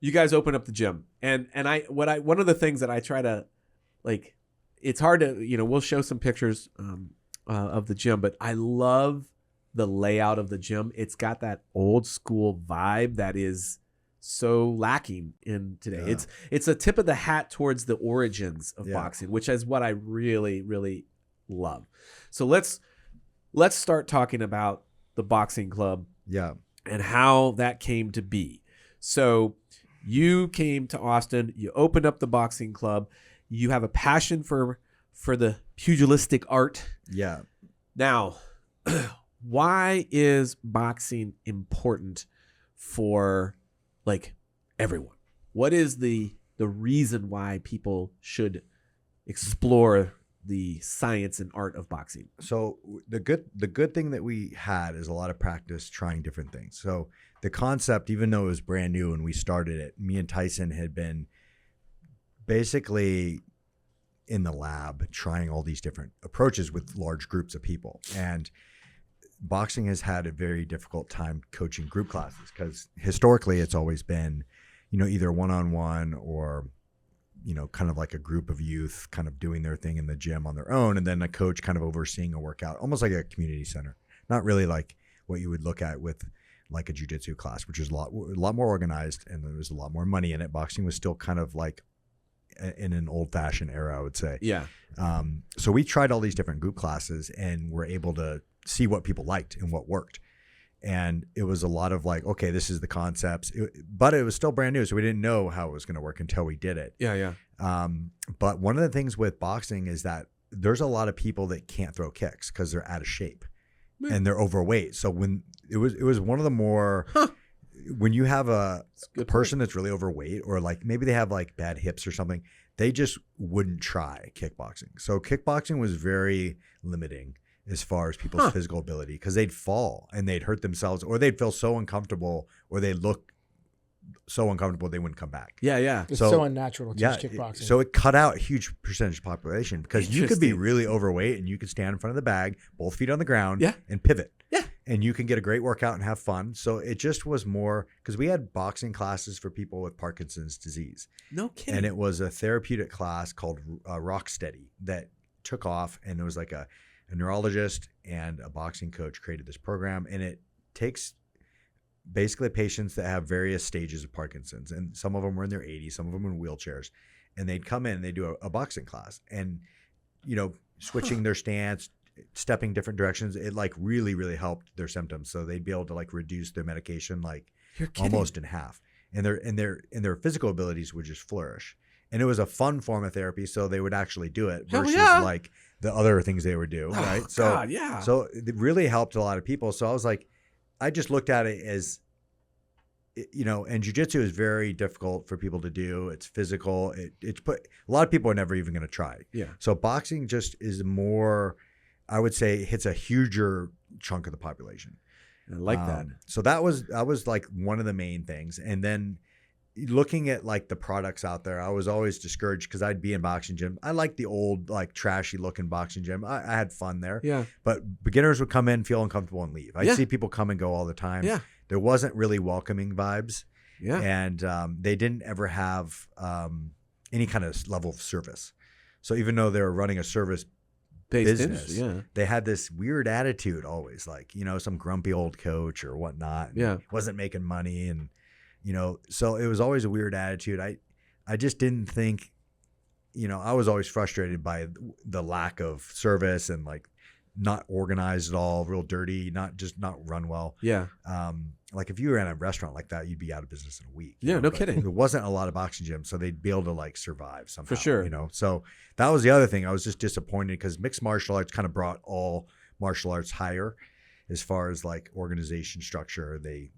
you guys open up the gym, and one of the things that I try to like, it's hard to we'll show some pictures of the gym, but I love the layout of the gym. It's got that old school vibe that is so lacking in today. Yeah. It's a tip of the hat towards the origins of boxing, which is what I really, really love. So let's start talking about the boxing club. Yeah. And how that came to be. So you came to Austin, you opened up the boxing club, you have a passion for the pugilistic art. Yeah. Now, why is boxing important for like everyone? What is the reason why people should explore the science and art of boxing? So the good thing that we had is a lot of practice trying different things. So the concept, even though it was brand new when we started it, me and Tyson had been basically in the lab trying all these different approaches with large groups of people. And boxing has had a very difficult time coaching group classes because historically it's always been, either one-on-one or, kind of like a group of youth kind of doing their thing in the gym on their own. And then a coach kind of overseeing a workout, almost like a community center, not really like what you would look at with like a jiu-jitsu class, which is a lot more organized and there was a lot more money in it. Boxing was still kind of like in an old-fashioned era, I would say. Yeah. So we tried all these different group classes and were able to see what people liked and what worked. And it was a lot of like, okay, this is the concepts, but it was still brand new. So we didn't know how it was going to work until we did it. Yeah. But one of the things with boxing is that there's a lot of people that can't throw kicks because they're out of shape and they're overweight. So when it was one of the more, when you have a person that's really overweight or like maybe they have like bad hips or something, they just wouldn't try kickboxing. So kickboxing was very limiting as far as people's physical ability because they'd fall and they'd hurt themselves or they'd feel so uncomfortable or they'd look so uncomfortable they wouldn't come back. Yeah. It's so unnatural to teach kickboxing. So it cut out a huge percentage of the population because you could be really overweight and you could stand in front of the bag, both feet on the ground and pivot. Yeah. And you can get a great workout and have fun. So it just was more because we had boxing classes for people with Parkinson's disease. No kidding. And it was a therapeutic class called Rocksteady that took off and it was like a neurologist and a boxing coach created this program, and it takes basically patients that have various stages of Parkinson's, and some of them were in their 80s, some of them in wheelchairs, and they'd come in and they do a boxing class, and switching their stance, stepping different directions, it like really, really helped their symptoms. So they'd be able to like reduce their medication like almost in half, and their physical abilities would just flourish. And it was a fun form of therapy, so they would actually do it versus like the other things they would do, right? So it really helped a lot of people. So I was like, I just looked at it as, and jiu-jitsu is very difficult for people to do. It's physical. A lot of people are never even going to try. Yeah. So boxing just is more, I would say, hits a huger chunk of the population. I like that. So that was like one of the main things. And then looking at like the products out there, I was always discouraged because I'd be in boxing gym. I like the old like trashy looking boxing gym. I had fun there. Yeah. But beginners would come in, feel uncomfortable and leave. I see people come and go all the time. Yeah. There wasn't really welcoming vibes. Yeah. And they didn't ever have any kind of level of service. So even though they were running a service business, they had this weird attitude always, like, some grumpy old coach or whatnot. Yeah. Wasn't making money and so it was always a weird attitude. I just didn't think, I was always frustrated by the lack of service and like not organized at all, real dirty, not run well. Yeah. Like if you were in a restaurant like that, you'd be out of business in a week. Yeah, no But kidding. there wasn't a lot of boxing gyms, so they'd be able to like survive somehow. For sure. So that was the other thing. I was just disappointed because mixed martial arts kind of brought all martial arts higher as far as like organization structure. They,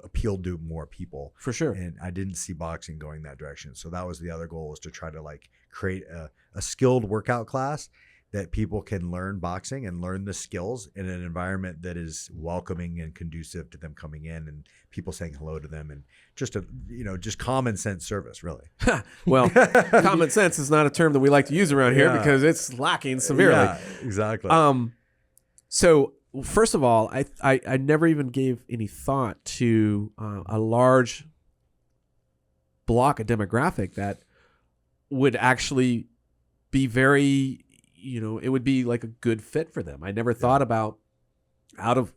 appealed to more people. For sure. And I didn't see boxing going that direction. So that was the other goal, was to try to like create a skilled workout class that people can learn boxing and learn the skills in an environment that is welcoming and conducive to them coming in and people saying hello to them, and just just common sense service, really. Well, common sense is not a term that we like to use around here because it's lacking severely. Yeah, exactly. So first of all, I never even gave any thought to a large block, a demographic that would actually be very, it would be like a good fit for them. I never thought about out of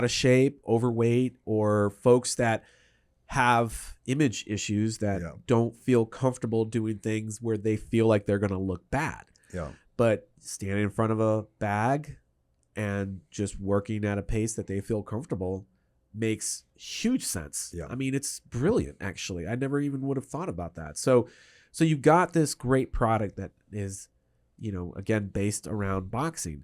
shape, overweight, or folks that have image issues that don't feel comfortable doing things where they feel like they're going to look bad. Yeah. But standing in front of a bag and just working at a pace that they feel comfortable makes huge sense. Yeah. I mean, it's brilliant, actually. I never even would have thought about that. So you've got this great product that is, again, based around boxing.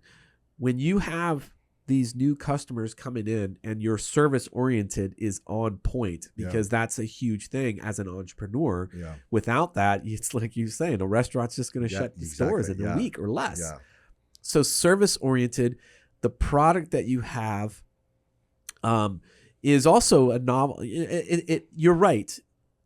When you have these new customers coming in and your service oriented is on point, because that's a huge thing as an entrepreneur. Yeah. Without that, it's like you saying, a restaurant's just going to shut its doors in a week or less. Yeah. So service oriented, the product that you have is also a novel. You're right.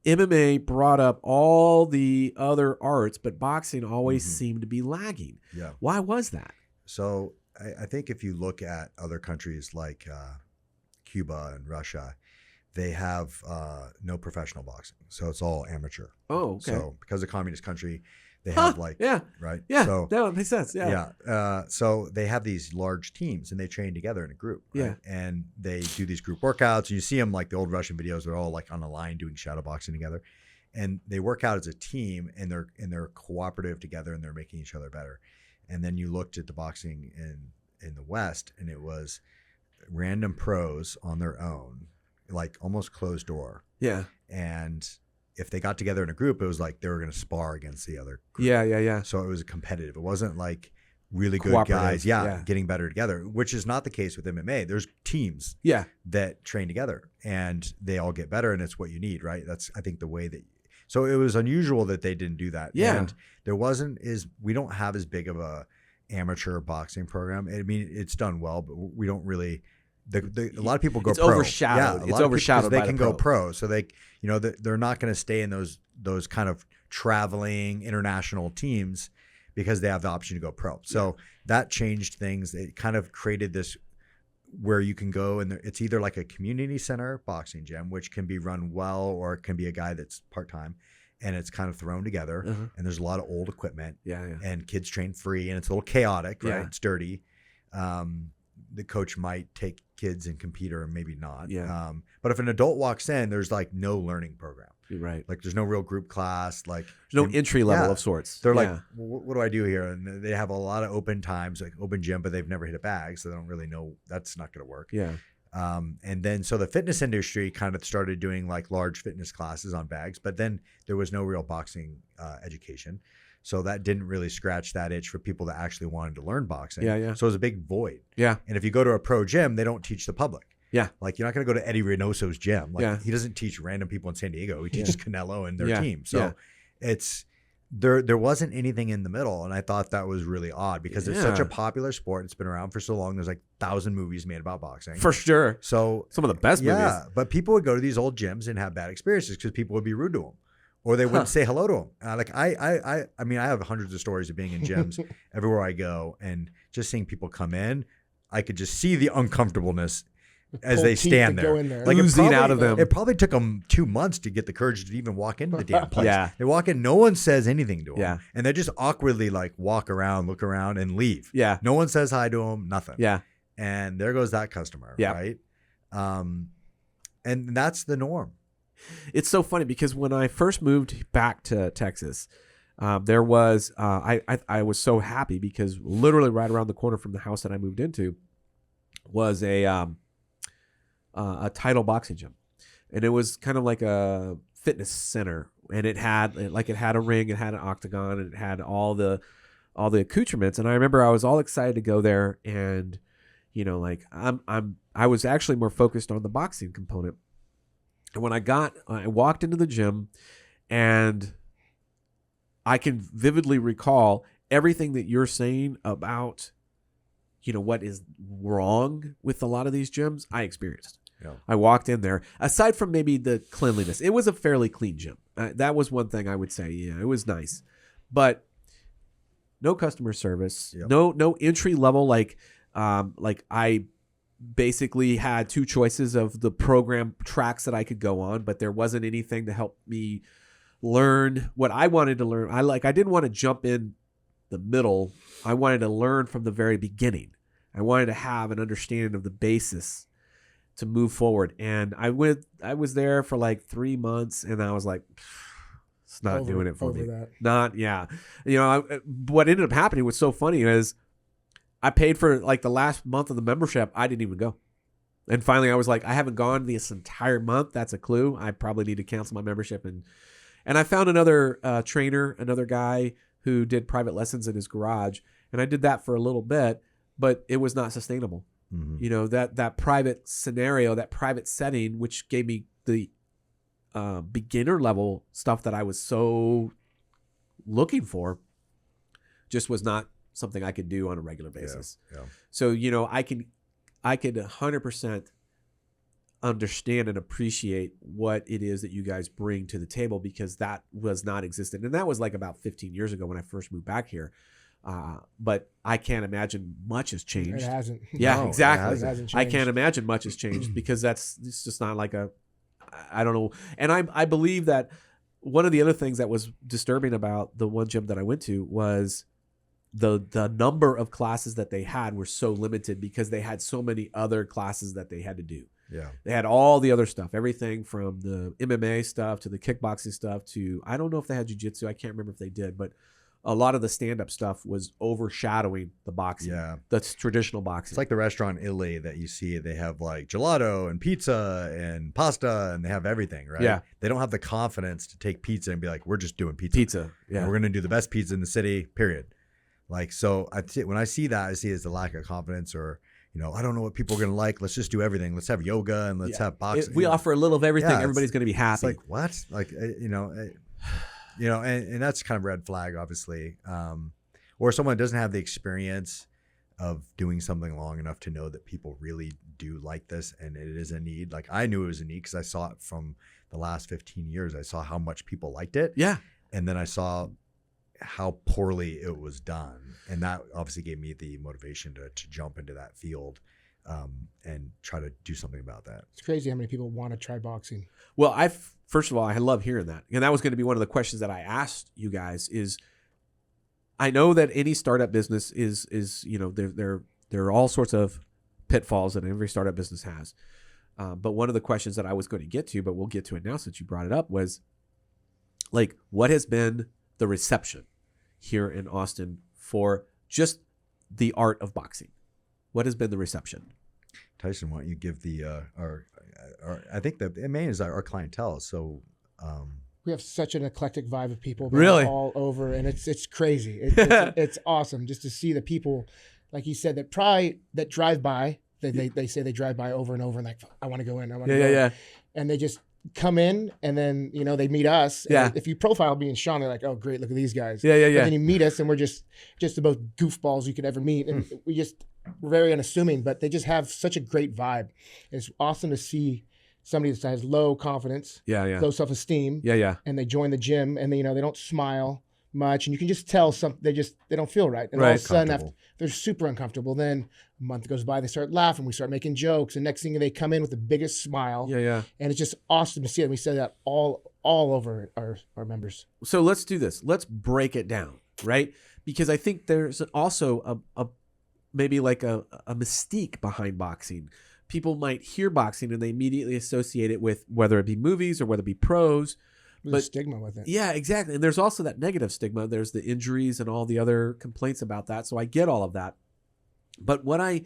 MMA brought up all the other arts, but boxing always seemed to be lagging. Yeah. Why was that? So I think if you look at other countries like Cuba and Russia, they have no professional boxing. So it's all amateur. Oh, okay. So because it's a communist country, they have right? Yeah, So that makes sense. Yeah. So they have these large teams and they train together in a group. Right? Yeah. And they do these group workouts. And you see them like the old Russian videos. They're all like on a line doing shadow boxing together. And they work out as a team, and they're cooperative together, and they're making each other better. And then you looked at the boxing in the West, and it was random pros on their own, like almost closed door. Yeah. And if they got together in a group, it was like they were going to spar against the other group. Yeah. So it was competitive. It wasn't like really good guys, getting better together, which is not the case with MMA. There's teams that train together, and they all get better, and it's what you need, right? That's, I think, the way that. So it was unusual that they didn't do that. Yeah. And we don't have as big of a amateur boxing program. I mean, it's done well, but we don't really. A lot of people go pro. Overshadowed. Yeah, It's overshadowed. They can go pro, so they, they're not going to stay in those kind of traveling international teams because they have the option to go pro. So that changed things. It kind of created this where you can go, and it's either like a community center boxing gym, which can be run well, or it can be a guy that's part-time, and it's kind of thrown together, and there's a lot of old equipment, and kids train free, and it's a little chaotic, right? It's dirty. The coach might take kids and compete, or maybe not. But if an adult walks in, there's like no learning program. Right. Like there's no real group class. Like there's no entry level of sorts. They're like, what do I do here? And they have a lot of open times, like open gym, but they've never hit a bag, so they don't really know. That's not going to work. Yeah. And then so the fitness industry kind of started doing like large fitness classes on bags, but then there was no real boxing education. So that didn't really scratch that itch for people that actually wanted to learn boxing. Yeah. So it was a big void. Yeah. And if you go to a pro gym, they don't teach the public. Yeah. Like you're not going to go to Eddie Reynoso's gym. Like he doesn't teach random people in San Diego. He teaches Canelo and their team. So it's there wasn't anything in the middle. And I thought that was really odd because it's such a popular sport. It's been around for so long. There's like 1,000 movies made about boxing. For sure. So some of the best movies. Yeah. But people would go to these old gyms and have bad experiences because people would be rude to them. Or they wouldn't say hello to them. I mean, I have hundreds of stories of being in gyms everywhere I go, and just seeing people come in, I could just see the uncomfortableness as they stand there. Like oozing out of them. It probably took them 2 months to get the courage to even walk into the damn place. They walk in, no one says anything to them. And they just awkwardly like walk around, look around, and leave. No one says hi to them, nothing. And there goes that customer, right? And that's the norm. It's so funny because when I first moved back to Texas, There was I was so happy because literally right around the corner from the house that I moved into was a title boxing gym, and it was kind of like a fitness center, and it had a ring, it had an octagon, and it had all the accoutrements. And I remember I was all excited to go there, and like I was actually more focused on the boxing component. And when I walked into the gym, and I can vividly recall everything that you're saying about what is wrong with a lot of these gyms, I experienced. Yeah. I walked in there. Aside from maybe the cleanliness, it was a fairly clean gym. That was one thing I would say. Yeah, it was nice, but no customer service. Yep. No entry level. Like I basically had two choices of the program tracks that I could go on, but there wasn't anything to help me learn what I wanted to learn. I didn't want to jump in the middle. I wanted to learn from the very beginning. I wanted to have an understanding of the basis to move forward. And I was there for like 3 months, and I was like, it's not doing it for me. That. Not, yeah. What ended up happening was so funny is I paid for like the last month of the membership. I didn't even go. And finally I was like, I haven't gone this entire month. That's a clue. I probably need to cancel my membership. And I found another trainer, another guy who did private lessons in his garage. And I did that for a little bit, but it was not sustainable. Mm-hmm. That private scenario, that private setting, which gave me the beginner level stuff that I was so looking for, just was not something I could do on a regular basis. Yeah. So, I could 100% understand and appreciate what it is that you guys bring to the table, because that was not existent. And that was like about 15 years ago when I first moved back here. But I can't imagine much has changed. It hasn't. Yeah, No, exactly. It hasn't I changed. can't imagine much has changed because it's just not like I don't know. And I believe that one of the other things that was disturbing about the one gym that I went to was the number of classes that they had were so limited because they had so many other classes that they had to do. Yeah. They had all the other stuff, everything from the MMA stuff to the kickboxing stuff to, I don't know if they had jiu-jitsu. I can't remember if they did, but a lot of the stand-up stuff was overshadowing the boxing. Yeah. That's traditional boxing. It's like the restaurant in Italy that you see. They have like gelato and pizza and pasta, and they have everything, right? Yeah. They don't have the confidence to take pizza and be like, we're just doing pizza. Pizza. Yeah. And we're going to do the best pizza in the city, period. Like, so when I see that, I see it as a lack of confidence, or, I don't know what people are going to like. Let's just do everything. Let's have yoga and let's have boxing. If we offer a little of everything, Yeah, everybody's going to be happy. It's like, what? Like, and that's kind of red flag, obviously. Or someone doesn't have the experience of doing something long enough to know that people really do like this and it is a need. Like, I knew it was a need because I saw it from the last 15 years. I saw how much people liked it. Yeah. And then I saw how poorly it was done. And that obviously gave me the motivation to jump into that field and try to do something about that. It's crazy how many people want to try boxing. Well, first of all, I love hearing that. And that was going to be one of the questions that I asked you guys is, I know that any startup business is there are all sorts of pitfalls that every startup business has. But one of the questions that I was going to get to, but we'll get to it now since you brought it up, was like, what has been the reception here in Austin for just the art of boxing? What has been the reception? Tyson, why don't you give our I think the main is our clientele. So We have such an eclectic vibe of people that Really? are all over, and it's crazy. It's awesome just to see the people, like you said, that drive by. They say they drive by over and over and like, I want to go in. I want to go in. Yeah. And they just come in, and then they meet us. And Yeah. if you profile me and Sean, they're like, oh great, look at these guys. Yeah. And then you meet us, and we're just the most goofballs you could ever meet, and we're very unassuming, but they just have such a great vibe. It's awesome to see somebody that has low confidence, Yeah. low self-esteem, Yeah. and they join the gym, and they don't smile much, and you can just tell they don't feel right, and all Right. of a sudden Comfortable. they're super uncomfortable. Then a month goes by, they start laughing, we start making jokes, and next thing they come in with the biggest smile. Yeah. And it's just awesome to see it. We say that all over our members. So let's do this. Let's break it down, right? Because I think there's also a maybe like a mystique behind boxing. People might hear boxing and they immediately associate it with whether it be movies or whether it be pros. There's a stigma with it. Yeah, exactly. And there's also that negative stigma. There's the injuries and all the other complaints about that. So I get all of that. But what I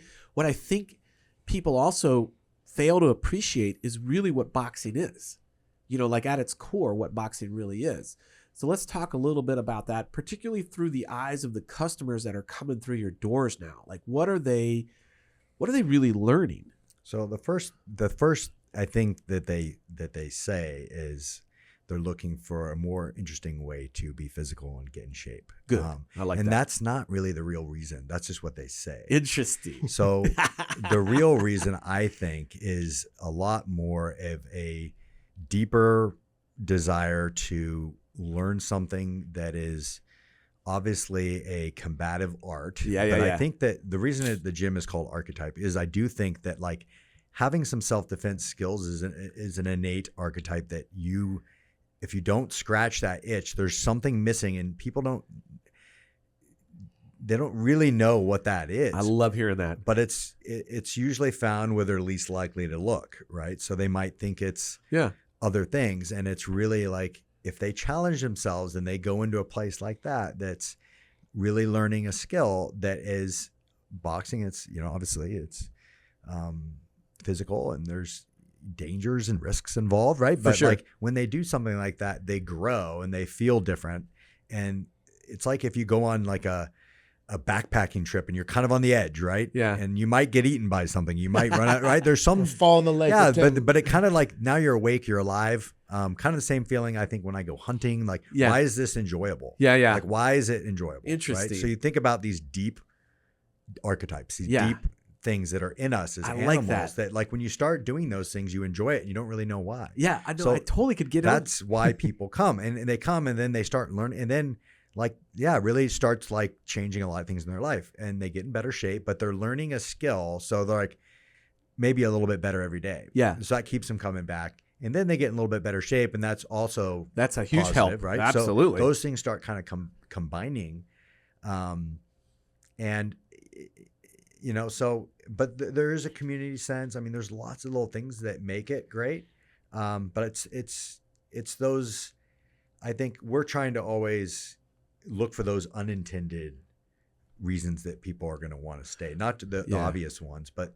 think people also fail to appreciate is really what boxing is. Like at its core, what boxing really is. So let's talk a little bit about that, particularly through the eyes of the customers that are coming through your doors now. Like, what are they really learning? So the first I think that they say is they're looking for a more interesting way to be physical and get in shape. Good. I like that. And that's not really the real reason. That's just what they say. Interesting. So the real reason, I think, is a lot more of a deeper desire to learn something that is obviously a combative art. But I think that the reason that the gym is called Archetype is I do think that like having some self-defense skills is an innate archetype that if you don't scratch that itch, there's something missing, and people don't really know what that is. I love hearing that. But it's usually found where they're least likely to look, right? So they might think it's other things, and it's really like if they challenge themselves and they go into a place like that, that's really learning a skill that is boxing. It's, obviously it's physical and there's dangers and risks involved, right? But like when they do something like that, they grow and they feel different. And it's like if you go on like a backpacking trip and you're kind of on the edge, right? Yeah. And you might get eaten by something. You might run out, right? There's some fall in the lake. Yeah, but it kind of like now you're awake, you're alive. Kind of the same feeling I think when I go hunting. Like, why is this enjoyable? Yeah. Like, why is it enjoyable? Interesting. Right? So you think about these deep archetypes, these deep things that are in us as animals. That like when you start doing those things, you enjoy it and you don't really know why. Yeah, I know. So I totally could get it. That's why people come and they come and then they start learning and then. Like, really starts like changing a lot of things in their life and they get in better shape, but they're learning a skill. So they're like maybe a little bit better every day. Yeah. So that keeps them coming back and then they get in a little bit better shape. And that's also, that's a huge positive, help. Right. Absolutely. So those things start kind of combining. And but there is a community sense. I mean, there's lots of little things that make it great. But it's those, I think we're trying to always look for those unintended reasons that people are going to want to stay, not the obvious ones, but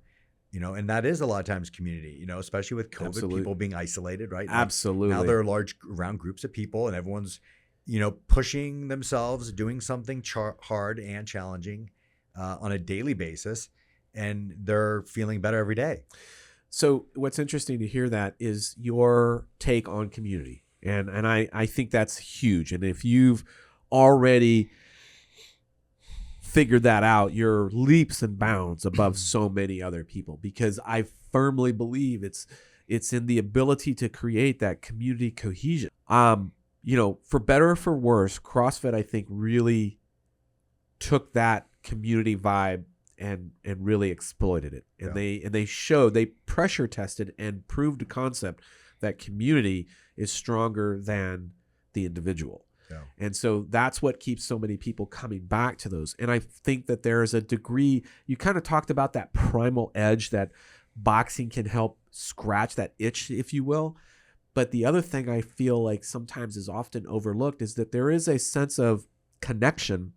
and that is a lot of times community, especially with COVID, people being isolated, right? Absolutely. Now there are large around groups of people and everyone's, pushing themselves, doing something hard and challenging on a daily basis, and they're feeling better every day. So what's interesting to hear that is your take on community. And I think that's huge. And if you've already figured that out, you're leaps and bounds above so many other people, because I firmly believe it's in the ability to create that community cohesion. For better or for worse, CrossFit, I think, really took that community vibe and really exploited it. And they pressure tested and proved a concept that community is stronger than the individual. Yeah. And so that's what keeps so many people coming back to those. And I think that there is a degree, you kind of talked about that primal edge that boxing can help scratch that itch, if you will. But the other thing I feel like sometimes is often overlooked is that there is a sense of connection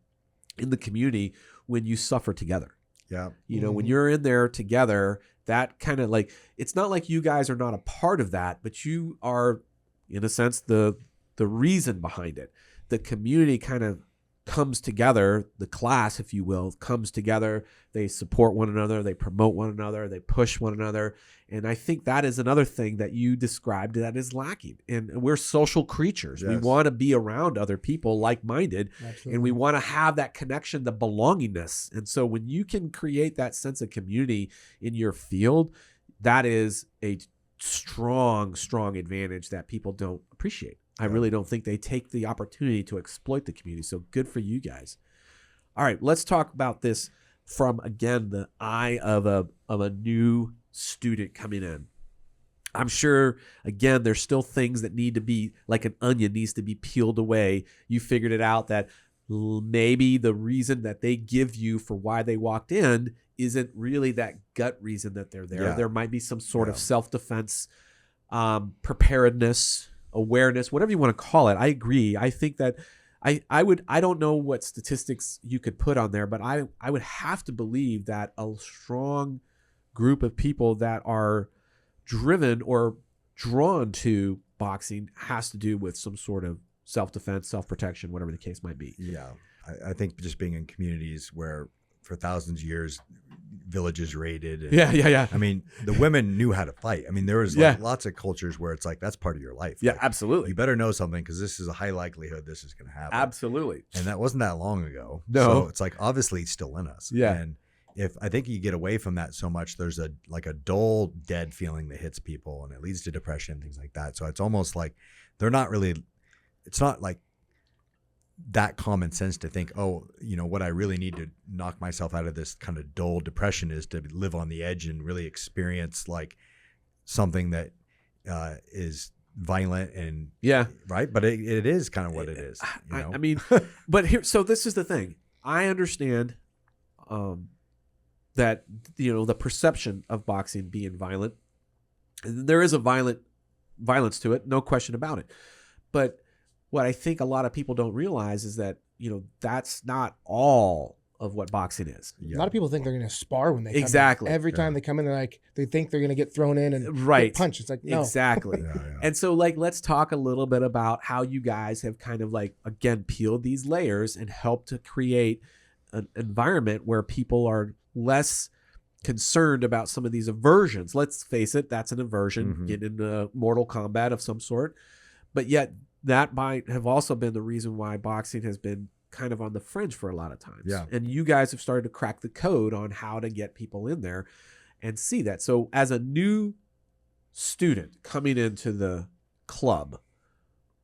in the community when you suffer together. Yeah. When you're in there together, that kind of like, it's not like you guys are not a part of that, but you are, in a sense, the reason behind it. The community kind of comes together, the class, if you will, comes together. They support one another, they promote one another, they push one another. And I think that is another thing that you described that is lacking. And we're social creatures. Yes. We want to be around other people like-minded. Absolutely. And we want to have that connection, the belongingness. And so when you can create that sense of community in your field, that is a strong advantage that people don't appreciate. I really don't think they take the opportunity to exploit the community. So good for you guys. All right, let's talk about this from, again, the eye of a new student coming in. I'm sure, again, there's still things that need to be, like an onion needs to be peeled away. You figured it out that maybe the reason that they give you for why they walked in isn't really that gut reason that they're there. Yeah. There might be some sort of self-defense, preparedness, awareness, whatever you want to call it. I agree. I think that I don't know what statistics you could put on there, but I would have to believe that a strong group of people that are driven or drawn to boxing has to do with some sort of self-defense, self-protection, whatever the case might be. Yeah. I think just being in communities where for thousands of years, villages raided. And, Yeah. I mean, the women knew how to fight. I mean, there was like lots of cultures where it's like, that's part of your life. Yeah, like, absolutely. You better know something because this is a high likelihood this is going to happen. Absolutely. And that wasn't that long ago. No. So it's like, obviously it's still in us. Yeah. And if I think you get away from that so much, there's a dull, dead feeling that hits people and it leads to depression, things like that. So it's almost like they're not really, it's not like that common sense to think, oh, you know, what I really need to knock myself out of this kind of dull depression is to live on the edge and really experience like something that is violent and right. But it is kind of what it is. You know? I mean, but here, so this is the thing. I understand that, you know, the perception of boxing being violent, there is a violence to it, no question about it. But what I think a lot of people don't realize is that, you know, that's not all of what boxing is. A lot of people think they're going to spar when they come Exactly. in. Every time they come in, they're like, they think they're going to get thrown in and get punched. It's like, no. Exactly. And so, like, let's talk a little bit about how you guys have kind of like, again, peeled these layers and helped to create an environment where people are less concerned about some of these aversions. Let's face it, that's an aversion, get into mortal combat of some sort. But yet that might have also been the reason why boxing has been kind of on the fringe for a lot of times. Yeah. And you guys have started to crack the code on how to get people in there and see that. So as a new student coming into the club,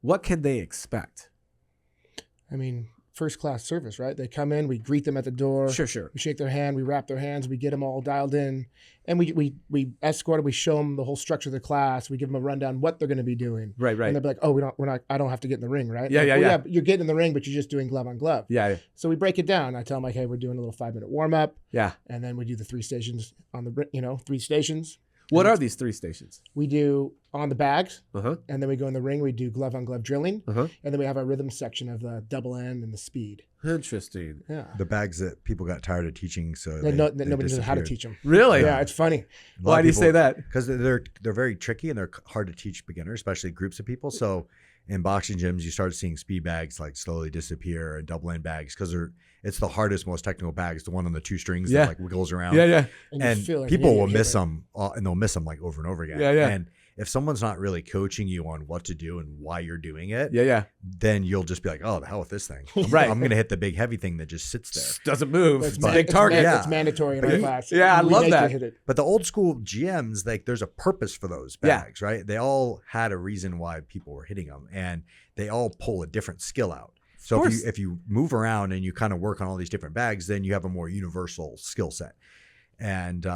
what can they expect? I mean, first class service, right? They come in, we greet them at the door. Sure. We shake their hand, we wrap their hands, we get them all dialed in, and we escort them. We show them the whole structure of the class. We give them a rundown what they're going to be doing. Right. And they're like, oh, I don't have to get in the ring, right? Yeah, like, yeah. You're getting in the ring, but you're just doing glove on glove. Yeah. So we break it down. I tell them like, hey, we're doing a little 5-minute warm up. Yeah. And then we do the 3 stations on the, 3 stations. What are these 3 stations? We do on the bags, Uh-huh. and then we go in the ring. We do glove on glove drilling, Uh-huh. and then we have our rhythm section of the double end and the speed. Interesting. Yeah. The bags that people got tired of teaching, so That nobody knows how to teach them. Really? Yeah, it's funny. Why do you say that? Because they're very tricky and they're hard to teach beginners, especially groups of people. So in boxing gyms, you start seeing speed bags like slowly disappear and double end bags because it's the hardest, most technical bags, the one on the 2 strings that like wiggles around. Yeah. And you feel like people an will idiot miss hit them, and they'll miss them like over and over again. Yeah. And if someone's not really coaching you on what to do and why you're doing it, Yeah. then you'll just be like, oh, the hell with this thing. Right. I'm going to hit the big heavy thing that just sits there. Doesn't move. It's It's a big target. It's mandatory in our class. Yeah, I We love make you that. hit it. But the old school GMs, like there's a purpose for those bags, right? They all had a reason why people were hitting them, and they all pull a different skill out. So if you move around and you kind of work on all these different bags, then you have a more universal skill set. And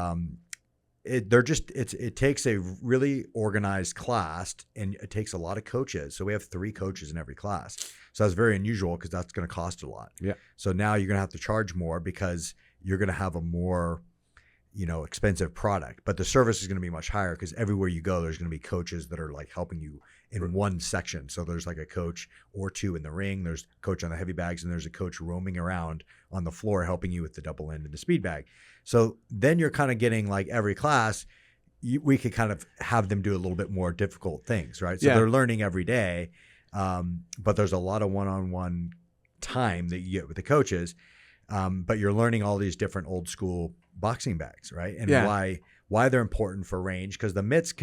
it takes a really organized class, and it takes a lot of coaches. So we have 3 coaches in every class. So that's very unusual because that's going to cost a lot. Yeah. So now you're going to have to charge more because you're going to have a more, expensive product, but the service is going to be much higher because everywhere you go, there's going to be coaches that are like helping you in one section. So there's like a coach or 2 in the ring. There's a coach on the heavy bags, and there's a coach roaming around on the floor helping you with the double end and the speed bag. So then you're kind of getting like every class, we could kind of have them do a little bit more difficult things, right? So they're learning every day, but there's a lot of one-on-one time that you get with the coaches, but you're learning all these different old school boxing bags, right? And why they're important for range, because the mitts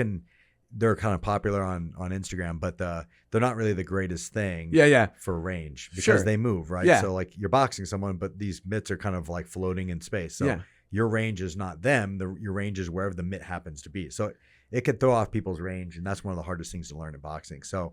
they're kind of popular on Instagram, but they're not really the greatest thing for range because they move, right? Yeah. So like you're boxing someone, but these mitts are kind of like floating in space. So your range is not them. Your range is wherever the mitt happens to be. So it could throw off people's range, and that's one of the hardest things to learn in boxing. So,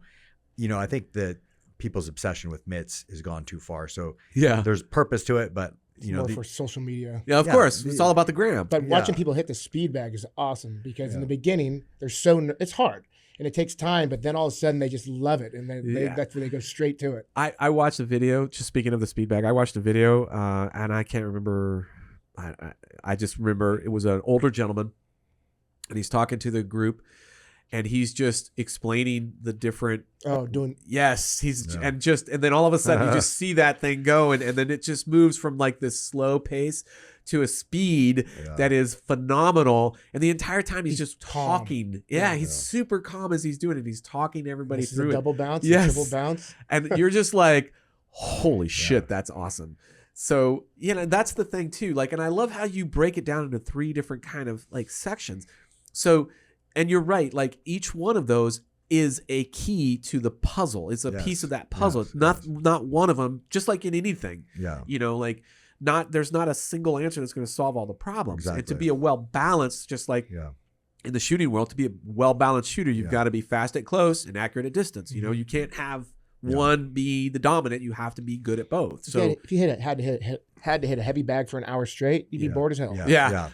I think that people's obsession with mitts has gone too far. So there's purpose to it, but more for social media. Yeah, of course. It's all about the gram. But watching people hit the speed bag is awesome because in the beginning, it's hard and it takes time, but then all of a sudden they just love it. And that's where they go straight to it. I watched a video, just speaking of the speed bag, I watched a video and I can't remember. I just remember it was an older gentleman and he's talking to the group and he's just explaining the different. Yes, and then all of a sudden you just see that thing go, and then it just moves from like this slow pace to a speed that is phenomenal, and the entire time he's just talking. He's super calm as he's doing it. He's talking to everybody through it. Double bounce, triple bounce, and you're just like, holy shit, that's awesome. So, that's the thing too. Like, and I love how you break it down into 3 different kind of like sections. So, and you're right. Like each one of those is a key to the puzzle. It's a piece of that puzzle. It's not one of them, just like in anything. Yeah. Like there's not a single answer that's going to solve all the problems. Exactly. And to be a well-balanced, just like in the shooting world, to be a well-balanced shooter, you've got to be fast at close and accurate at distance. You can't have one be the dominant. You have to be good at both. So if you had to hit a heavy bag for an hour straight, you'd be bored as hell.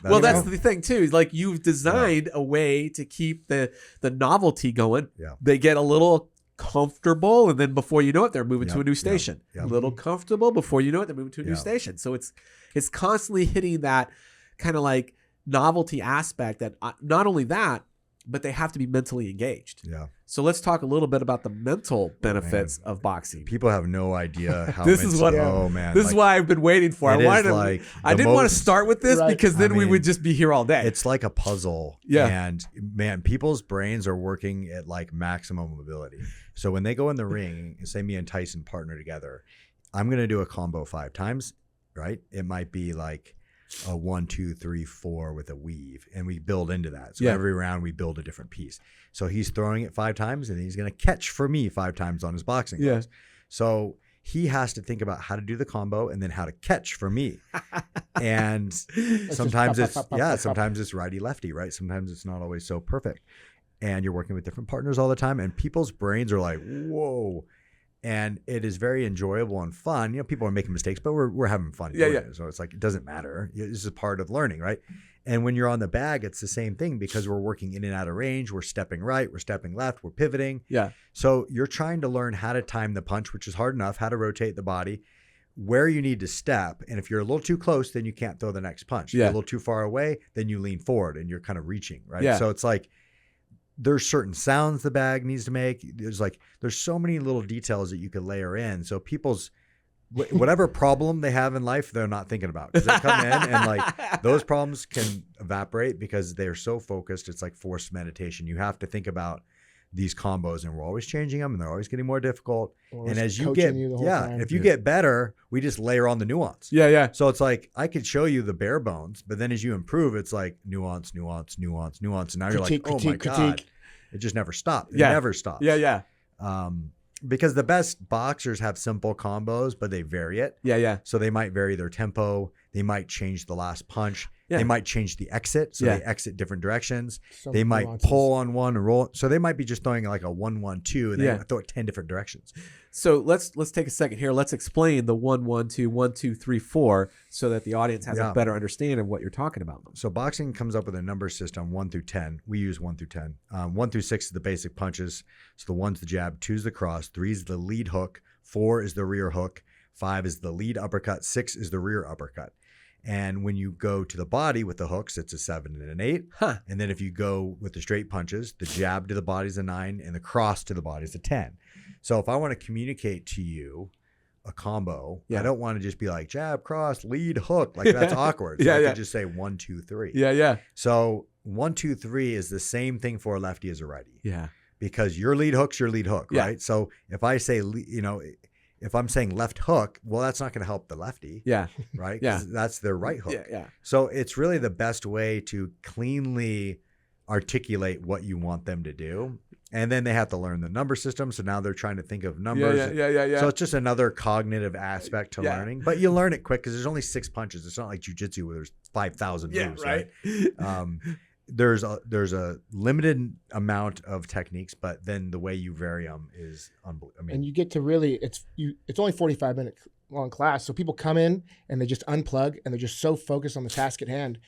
Well, that's the thing too. Like you've designed a way to keep the novelty going. They get a little comfortable, and then before you know it, they're moving to a new station. A little comfortable, before you know it, they're moving to a new station. So it's constantly hitting that kind of like novelty aspect. That not only that, but they have to be mentally engaged. So let's talk a little bit about the mental benefits of boxing. People have no idea how this is why I've been waiting for. I didn't want to start with this because then we would just be here all day. It's like a puzzle. And man, people's brains are working at like maximum ability. So when they go in the ring, say me and Tyson partner together, I'm going to do a combo 5 times, right? It might be like a 1, 2, 3, 4 with a weave, and we build into that. So every round we build a different piece. So he's throwing it 5 times, and he's going to catch for me 5 times on his boxing gloves. So he has to think about how to do the combo and then how to catch for me. And sometimes it's righty lefty, right? Sometimes it's not always so perfect. And you're working with different partners all the time, and people's brains are like, whoa. And it is very enjoyable and fun. People are making mistakes, but we're having fun. So it's like, it doesn't matter. This is part of learning, right? And when you're on the bag, it's the same thing because we're working in and out of range. We're stepping right. We're stepping left. We're pivoting. So you're trying to learn how to time the punch, which is hard enough, how to rotate the body, where you need to step. And if you're a little too close, then you can't throw the next punch. If you're a little too far away, then you lean forward and you're kind of reaching, right? So it's like, there's certain sounds the bag needs to make. There's so many little details that you could layer in. So people's whatever problem they have in life, they're not thinking about. Because they come in and like those problems can evaporate because they're so focused. It's like forced meditation. You have to think about these combos, and we're always changing them, and they're always getting more difficult. And as you get, if you get better, we just layer on the nuance. So it's like I could show you the bare bones, but then as you improve, it's like nuance, nuance, nuance, nuance, and now you're like, oh my god, it just never stopped. It never stops. Because the best boxers have simple combos, but they vary it. So they might vary their tempo. They might change the last punch. They might change the exit. So they exit different directions. They might pull on one and roll. So they might be just throwing like a 1-1-2 and they throw it 10 different directions. So let's take a second here. Let's explain the 1-1-2, 1-2-3-4 so that the audience has a better understanding of what you're talking about. So boxing comes up with a number system 1 through 10. We use 1 through 10. 1 through 6 is the basic punches. So the 1's the jab, 2's the cross, 3 is the lead hook, 4 is the rear hook, 5 is the lead uppercut, 6 is the rear uppercut. And when you go to the body with the hooks, it's a 7 and an 8. And then if you go with the straight punches, the jab to the body is a 9 and the cross to the body is a 10. So if I want to communicate to you a combo, I don't want to just be like jab, cross, lead, hook. Like that's awkward. So I could just say 1, 2, 3. So 1, 2, 3 is the same thing for a lefty as a righty. Because your lead hook's your lead hook, right? So if I say, if I'm saying left hook, well, that's not going to help the lefty. Right? That's their right hook. So it's really the best way to cleanly articulate what you want them to do. And then they have to learn the number system. So now they're trying to think of numbers. So it's just another cognitive aspect to learning. But you learn it quick because there's only 6 punches. It's not like jiu-jitsu where there's 5,000 moves, right? There's a limited amount of techniques, but then the way you vary them is unbelievable. And you get to really, it's only 45 minutes long class. So people come in and they just unplug and they're just so focused on the task at hand.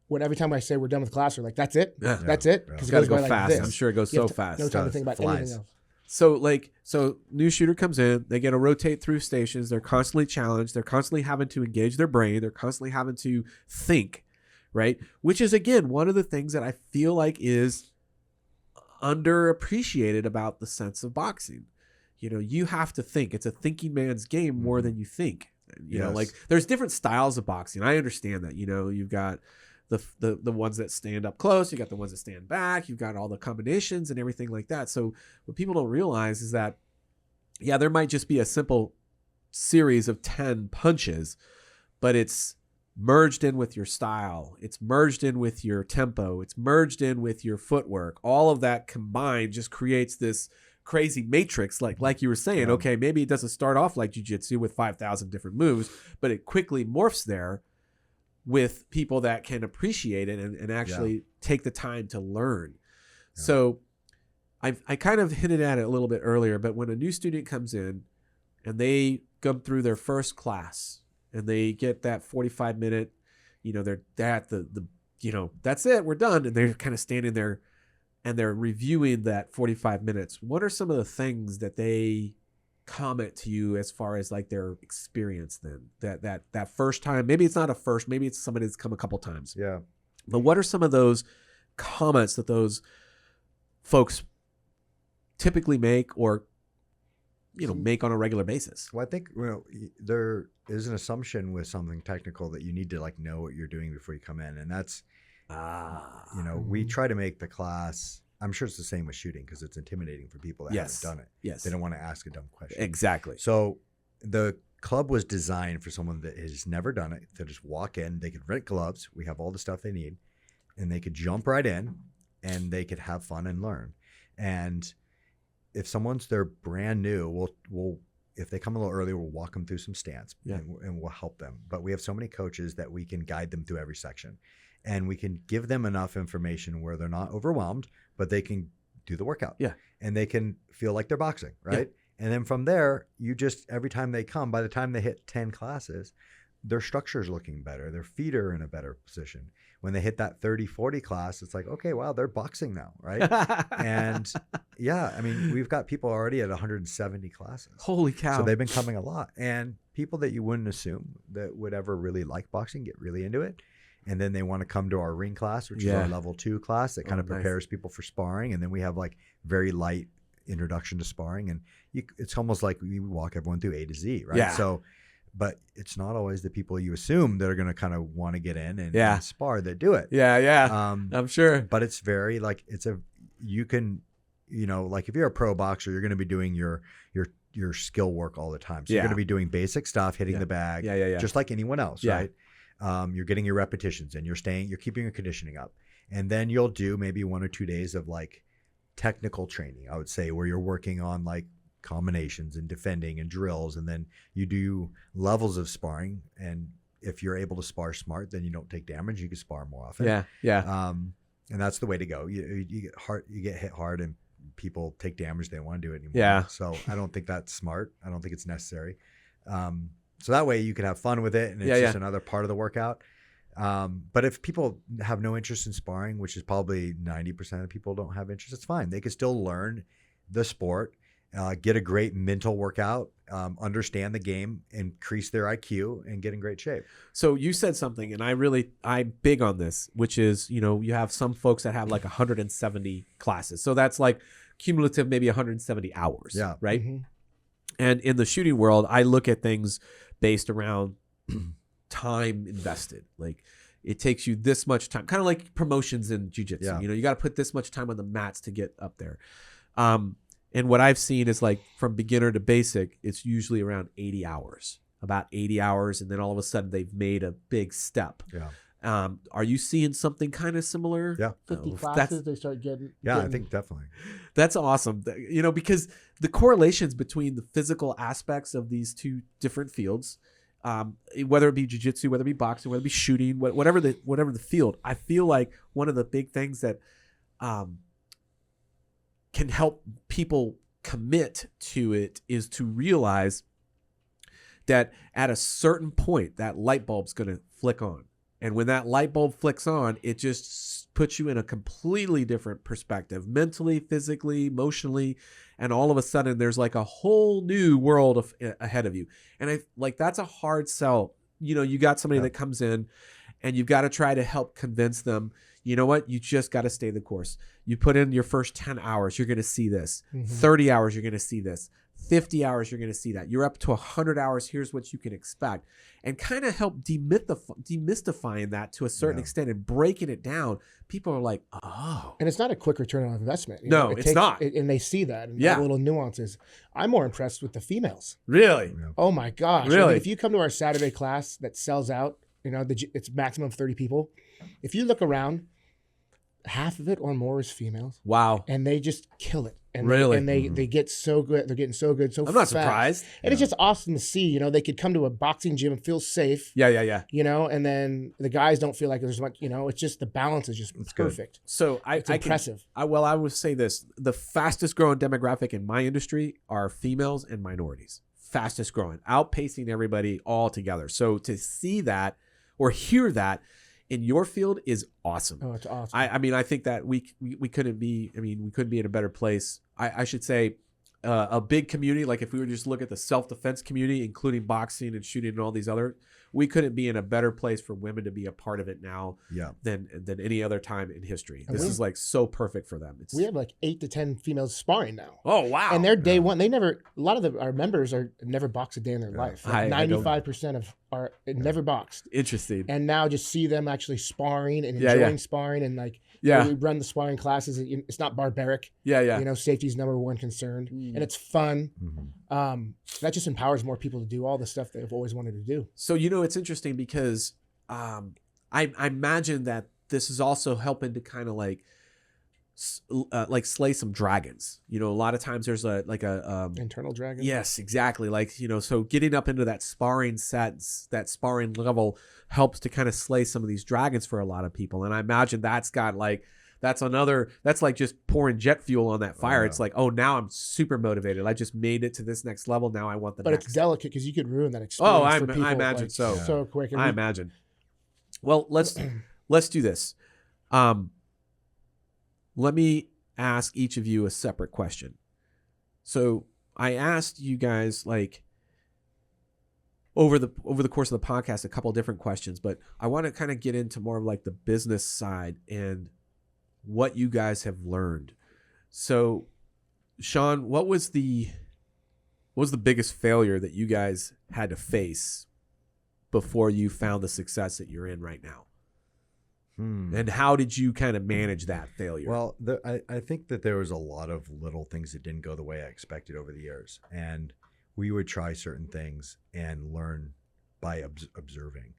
When every time I say we're done with class, they're like, that's it? That's it? Because it goes go fast. Like I'm sure it goes so fast. No time to think about anything else. So new shooter comes in, they get to rotate through stations. They're constantly challenged. They're constantly having to engage their brain. They're constantly having to think. Right? Which is, again, one of the things that I feel like is underappreciated about the sense of boxing. You know, you have to think. It's a thinking man's game more than you think. You know, like there's different styles of boxing. I understand that. You know, you've got the ones that stand up close, you got the ones that stand back, you've got all the combinations and everything like that. So what people don't realize is that, yeah, there might just be a simple series of 10 punches, but it's merged in with your style. It's merged in with your tempo. It's merged in with your footwork. All of that combined just creates this crazy matrix. Like you were saying, okay, maybe it doesn't start off like jiu-jitsu with 5,000 different moves, but it quickly morphs there with people that can appreciate it and actually take the time to learn. Yeah. So I kind of hinted at it a little bit earlier, but when a new student comes in and they go through their first class and they get that 45-minute, you know, they're at the you know, that's it, we're done. And they're kind of standing there and they're reviewing that 45 minutes. What are some of the things that they comment to you as far as like their experience then? That first time, maybe it's not a first, maybe it's somebody that's come a couple times. Yeah. But what are some of those comments that those folks typically make or, you know, make on a regular basis? Well, I think, you know, there is an assumption with something technical that you need to like know what you're doing before you come in. And that's, you know, we try to make the class, I'm sure it's the same with shooting because it's intimidating for people that haven't done it. Yes. They don't want to ask a dumb question. Exactly. So the club was designed for someone that has never done it. They just walk in, they could rent gloves. We have all the stuff they need and they could jump right in and they could have fun and learn. And if they're brand new, we'll if they come a little early, we'll walk them through some stance and we'll help them. But we have so many coaches that we can guide them through every section. And we can give them enough information where they're not overwhelmed, but they can do the workout. Yeah. And they can feel like they're boxing, right? Yeah. And then from there, every time they come, by the time they hit 10 classes, their structure's looking better. Their feet are in a better position. When they hit that 30, 40 class, it's like, okay, wow, they're boxing now, right? And yeah, I mean, we've got people already at 170 classes. Holy cow. So they've been coming a lot. And people that you wouldn't assume that would ever really like boxing get really into it. And then they want to come to our ring class, which is our level 2 class that kind of prepares people for sparring. And then we have like very light introduction to sparring. And it's almost like we walk everyone through A to Z, right? Yeah. So, but it's not always the people you assume that are going to kind of want to get in and spar that do it. Yeah, yeah. I'm sure. But it's very like, you can, you know, like if you're a pro boxer, you're going to be doing your skill work all the time. So you're going to be doing basic stuff, hitting the bag, just like anyone else, right? You're getting your repetitions and you're keeping your conditioning up. And then you'll do maybe 1 or 2 days of like technical training, I would say, where you're working on like combinations and defending and drills. And then you do levels of sparring. And if you're able to spar smart, then you don't take damage. You can spar more often. Yeah. Yeah. And that's the way to go. You get hit hard and people take damage. They don't want to do it anymore. Yeah. So I don't think that's smart. I don't think it's necessary. So that way you can have fun with it and it's just another part of the workout. But if people have no interest in sparring, which is probably 90% of people don't have interest, it's fine. They can still learn the sport, get a great mental workout, understand the game, increase their IQ, and get in great shape. So you said something, and I'm big on this, which is, you know, you have some folks that have like 170 classes. So that's like cumulative, maybe 170 hours. Yeah. Right. Mm-hmm. And in the shooting world, I look at things based around time invested. Like it takes you this much time, kind of like promotions in jiu-jitsu. Yeah. You know, you got to put this much time on the mats to get up there. And what I've seen is like from beginner to basic, it's usually around 80 hours, about 80 hours. And then all of a sudden they've made a big step. Yeah. Are you seeing something kind of similar? Yeah. 50 classes they start getting. Yeah, I think definitely. That's awesome. You know, because the correlations between the physical aspects of these two different fields, whether it be jiu-jitsu, whether it be boxing, whether it be shooting, whatever the field, I feel like one of the big things that can help people commit to it is to realize that at a certain point, that light bulb's going to flick on. And when that light bulb flicks on, it just puts you in a completely different perspective, mentally, physically, emotionally. And all of a sudden, there's like a whole new world ahead of you. And that's a hard sell. You know, you got somebody that comes in and you've got to try to help convince them. you know what? You just got to stay the course. You put in your first 10 hours, you're going to see this. 30 hours, you're going to see this. 50 hours, you're going to see that. You're up to 100 hours, here's what you can expect. And kind of help demystifying that to a certain extent and breaking it down. People are like, oh. And it's not a quick return on investment. No, it's not. And they see that. And the little nuances. I'm more impressed with the females. Really? Oh my gosh. Really? I mean, if you come to our Saturday class that sells out, it's maximum 30 people. If you look around, half of it or more is females. Wow. And they just kill it. And really? They get so good. They're getting so good so fast. I'm not surprised. And it's just awesome to see, they could come to a boxing gym and feel safe. Yeah. And then the guys don't feel like there's much, it's just the balance is just perfect. Good. So it's impressive. I would say this. The fastest growing demographic in my industry are females and minorities. Fastest growing, outpacing everybody all together. So to see that or hear that in your field is awesome. Oh, it's awesome. I think that we couldn't be in a better place. I should say a big community, like if we were just look at the self-defense community, including boxing and shooting and all these other, we couldn't be in a better place for women to be a part of it now than any other time in history. This is like so perfect for them. We have like 8 to 10 females sparring now. Oh, wow. And they're day one. They never, a lot of our members never boxed a day in their life. Like 95% of our never boxed. Interesting. And now just see them actually sparring and enjoying sparring and like, we run the sparring classes. It's not barbaric. Yeah. Safety is number one concern, and it's fun. That just empowers more people to do all the stuff they've always wanted to do. So it's interesting because I imagine that this is also helping to kind of like slay some dragons. A lot of times there's a internal dragon. Yes, exactly. So getting up into that sparring that sparring level helps to kind of slay some of these dragons for a lot of people. And I imagine that's like just pouring jet fuel on that fire. It's like, oh, now I'm super motivated. I just made it to this next level. Now I want the next. But it's delicate because you could ruin that experience for people. I imagine so quick. I imagine. Well, let's do this. Let me ask each of you a separate question. So I asked you guys over the course of the podcast a couple of different questions, but I want to kind of get into more of like the business side and what you guys have learned. So Sean, what was the biggest failure that you guys had to face before you found the success that you're in right now? And how did you kind of manage that failure? Well, I think that there was a lot of little things that didn't go the way I expected over the years. And we would try certain things and learn by observing.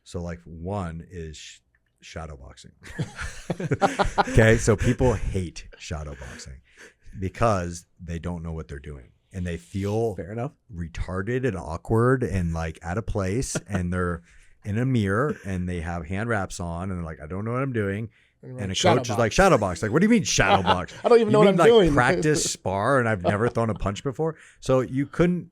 So like one is shadow boxing. Okay, so people hate shadow boxing because they don't know what they're doing. And they feel fair enough retarded and awkward and like out of place. And they're in a mirror and they have hand wraps on and they're like, I don't know what I'm doing. And a coach is like, shadow box. Like, what do you mean shadow box? I don't even know what I'm doing. Practice spar, and I've never thrown a punch before. So you couldn't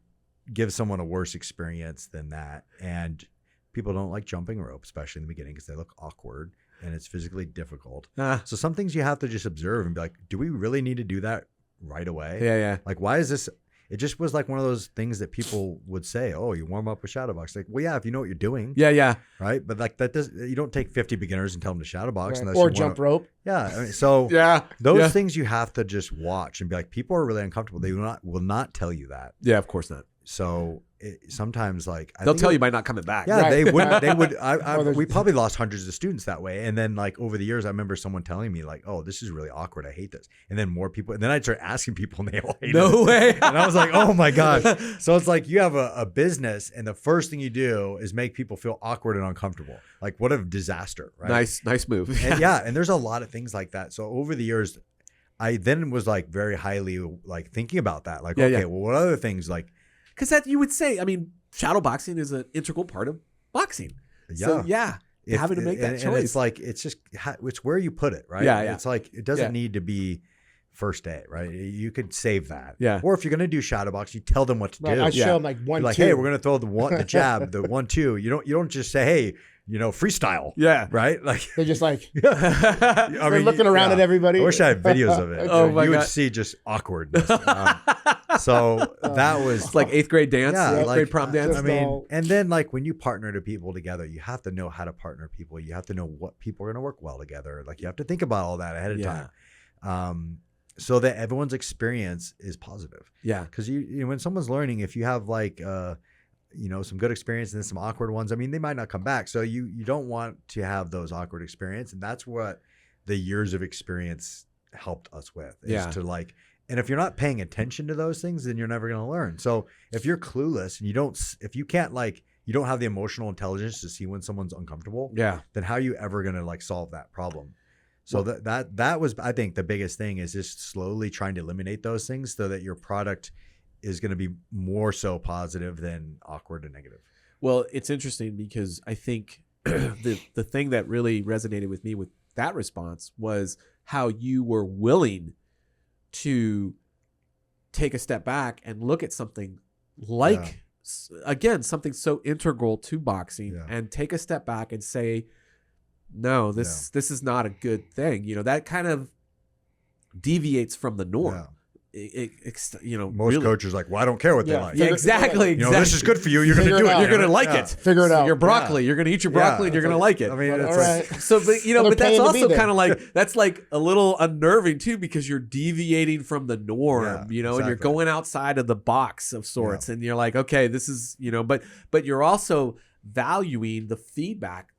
give someone a worse experience than that. And people don't like jumping rope, especially in the beginning, because they look awkward and it's physically difficult. So some things you have to just observe and be like, do we really need to do that right away? Yeah. Like, why is this? It just was like one of those things that people would say, oh, you warm up with shadow box. Like, well, yeah, if you know what you're doing. Yeah. Right. But like you don't take 50 beginners and tell them to shadow box. Right. Or jump rope. Yeah. I mean, so those things you have to just watch and be like, people are really uncomfortable. They will not tell you that. Yeah, of course not. So sometimes like they'll tell you by not coming back. Yeah, they would. We probably lost hundreds of students that way. And then like over the years, I remember someone telling me like, "Oh, this is really awkward. I hate this." And then more people. And then I'd start asking people, and they all hated it. No way. And I was like, "Oh my gosh!" So it's like you have a business, and the first thing you do is make people feel awkward and uncomfortable. Like what a disaster, right? Nice move. And and there's a lot of things like that. So over the years, I then was like very highly like thinking about that. Like, well, what other things like. Because that you would say, I mean, shadow boxing is an integral part of boxing. Yeah. So having to make that choice. And it's like, it's where you put it, right? Yeah. It's like, it doesn't need to be first day, right? You could save that. Yeah. Or if you're going to do shadow box, you tell them what to do. I show them like 1-2. Like, hey, we're going to throw the jab, the 1-2. You don't just say, hey, freestyle. Yeah. Right. Like They're just like I they're mean, looking around at everybody. I wish I had videos of it. Oh, my you would God. see just awkwardness. So that was It's like 8th grade dance, Yeah, 8th like, grade prom dance. I mean, all- and then like when you partner to people together, you have to know how to partner people. You have to know what people are going to work well together. Like you have to think about all that ahead of Yeah. time, so that everyone's experience is positive. Yeah. Because when someone's learning, if you have like some good experience and then some awkward ones, I mean, they might not come back. So you don't want to have those awkward experiences, and that's what the years of experience helped us with. Is to like. And if you're not paying attention to those things, then you're never going to learn. So if you're clueless and you don't have the emotional intelligence to see when someone's uncomfortable, then how are you ever going to like solve that problem? So that was, I think, the biggest thing is just slowly trying to eliminate those things so that your product is going to be more so positive than awkward and negative. Well, it's interesting because I think the thing that really resonated with me with that response was how you were willing to take a step back and look at something like, again, something so integral to boxing and take a step back and say, no, this is not a good thing. That kind of deviates from the norm. Most really. coaches are like, well, I don't care what they like. Yeah, exactly. This is good for you. You're going to do it. You're going to like it. Figure it out. Your broccoli. You're going to eat your broccoli and you're going to like it. I mean, it's all right. So, but Well, but they're that's paying to be also there. kind of like, that's like a little unnerving too, because you're deviating from the norm, and you're exactly. going outside of the box of sorts, and you're like, okay, this is, but you're also valuing the feedback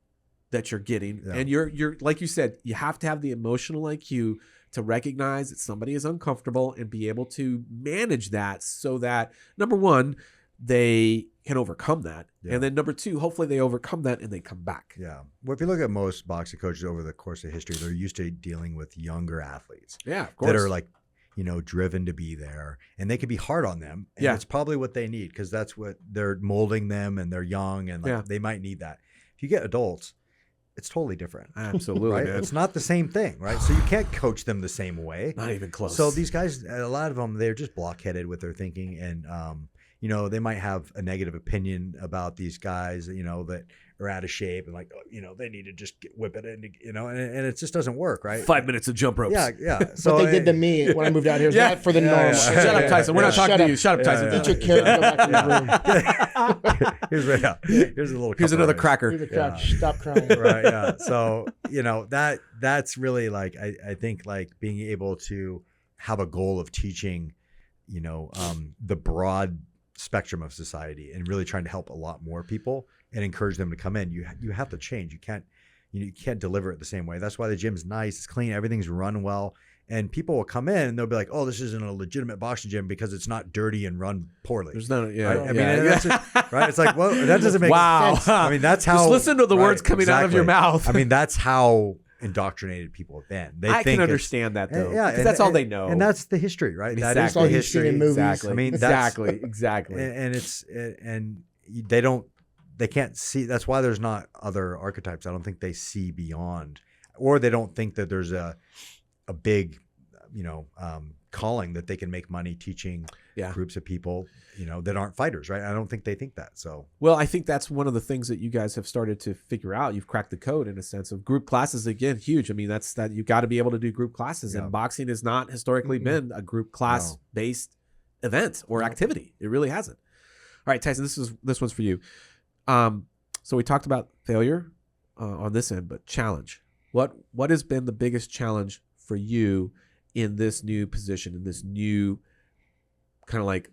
that you're getting, and you're like you said, you have to have the emotional IQ to recognize that somebody is uncomfortable and be able to manage that so that, number one, they can overcome that. And then number two, hopefully they overcome that and they come back. Yeah. Well, if you look at most boxing coaches over the course of history, they're used to dealing with younger athletes. Yeah, of course. That are like, driven to be there, and they can be hard on them. And it's probably what they need, because that's what they're molding them, and they're young, and they might need that. If you get adults, it's totally different. Absolutely, right? man. It's not the same thing, right? So you can't coach them the same way. Not even close. So these guys, a lot of them, they're just blockheaded with their thinking, and they might have a negative opinion about these guys, that are out of shape, and like, they need to just whip it in, and it just doesn't work, right? 5 minutes of jump ropes. Yeah. So what they did to me when I moved out here is not for the norm. Shut up, Tyson. We're not talking to you. Shut up, Tyson. Eat your carrot and go back in the room. Here's a little. Here's another rice. cracker. Here's a crack. Stop crying. Right. Yeah. So that's really like I think like being able to have a goal of teaching, the broad spectrum of society and really trying to help a lot more people and encourage them to come in. You have to change. You can't deliver it the same way. That's why the gym's nice, it's clean, everything's run well, and people will come in and they'll be like, "Oh, this isn't a legitimate boxing gym because it's not dirty and run poorly." There's no, Right? I mean, that's right. It's like, well, that doesn't make sense. I mean, that's how. Just listen to the words coming out of your mouth. I mean, that's how indoctrinated people have been. They I think can understand that though. Yeah, because that's all they know, and that's the history, right? Exactly. That is the all you've seen history. in movies. Exactly. I mean, exactly. And they can't see. That's why there's not other archetypes. I don't think they see beyond, or they don't think that there's a big, calling that they can make money teaching groups of people, that aren't fighters, right? I don't think they think that. So, well, I think that's one of the things that you guys have started to figure out. You've cracked the code in a sense of group classes. Again, huge. I mean, that you've got to be able to do group classes, and boxing has not historically been a group class based event or activity. It really hasn't. All right, Tyson, this one's for you. So we talked about failure on this end, but challenge. What has been the biggest challenge for you in this new position, in this new kind of like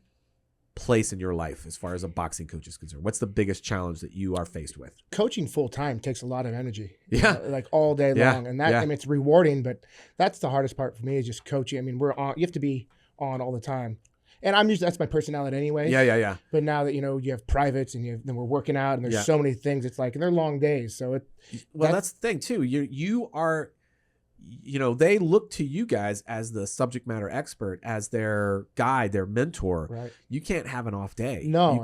place in your life as far as a boxing coach is concerned? What's the biggest challenge that you are faced with? Coaching full time takes a lot of energy. Yeah. Like all day long. And that, I mean, it's rewarding, but that's the hardest part for me is just coaching. I mean, you have to be on all the time. And that's my personality anyway. Yeah. But now that, you have privates and then we're working out and there's so many things, it's like, and they're long days. So that's the thing too. You are, they look to you guys as the subject matter expert, as their guide, their mentor. Right. You can't have an off day. No. You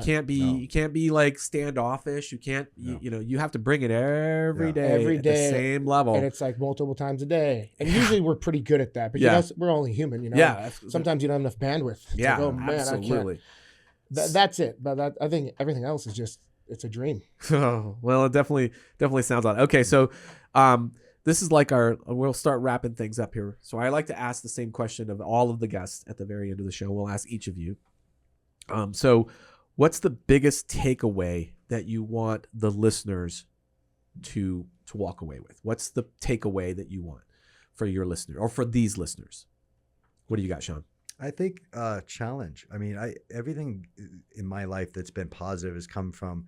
can't be like standoffish. You can't, you have to bring it every day at the same level. And it's like multiple times a day. And usually we're pretty good at that. But we're only human, Yeah. Sometimes you don't have enough bandwidth. It's like, oh, man, absolutely. I can't. That's it. But I think everything else is just, it's a dream. Oh, well, it definitely sounds odd. Okay, so this is like we'll start wrapping things up here. So I like to ask the same question of all of the guests at the very end of the show. We'll ask each of you. So what's the biggest takeaway that you want the listeners to walk away with? What's the takeaway that you want for your listener or for these listeners? What do you got, Sean? I think challenge. I mean, everything in my life that's been positive has come from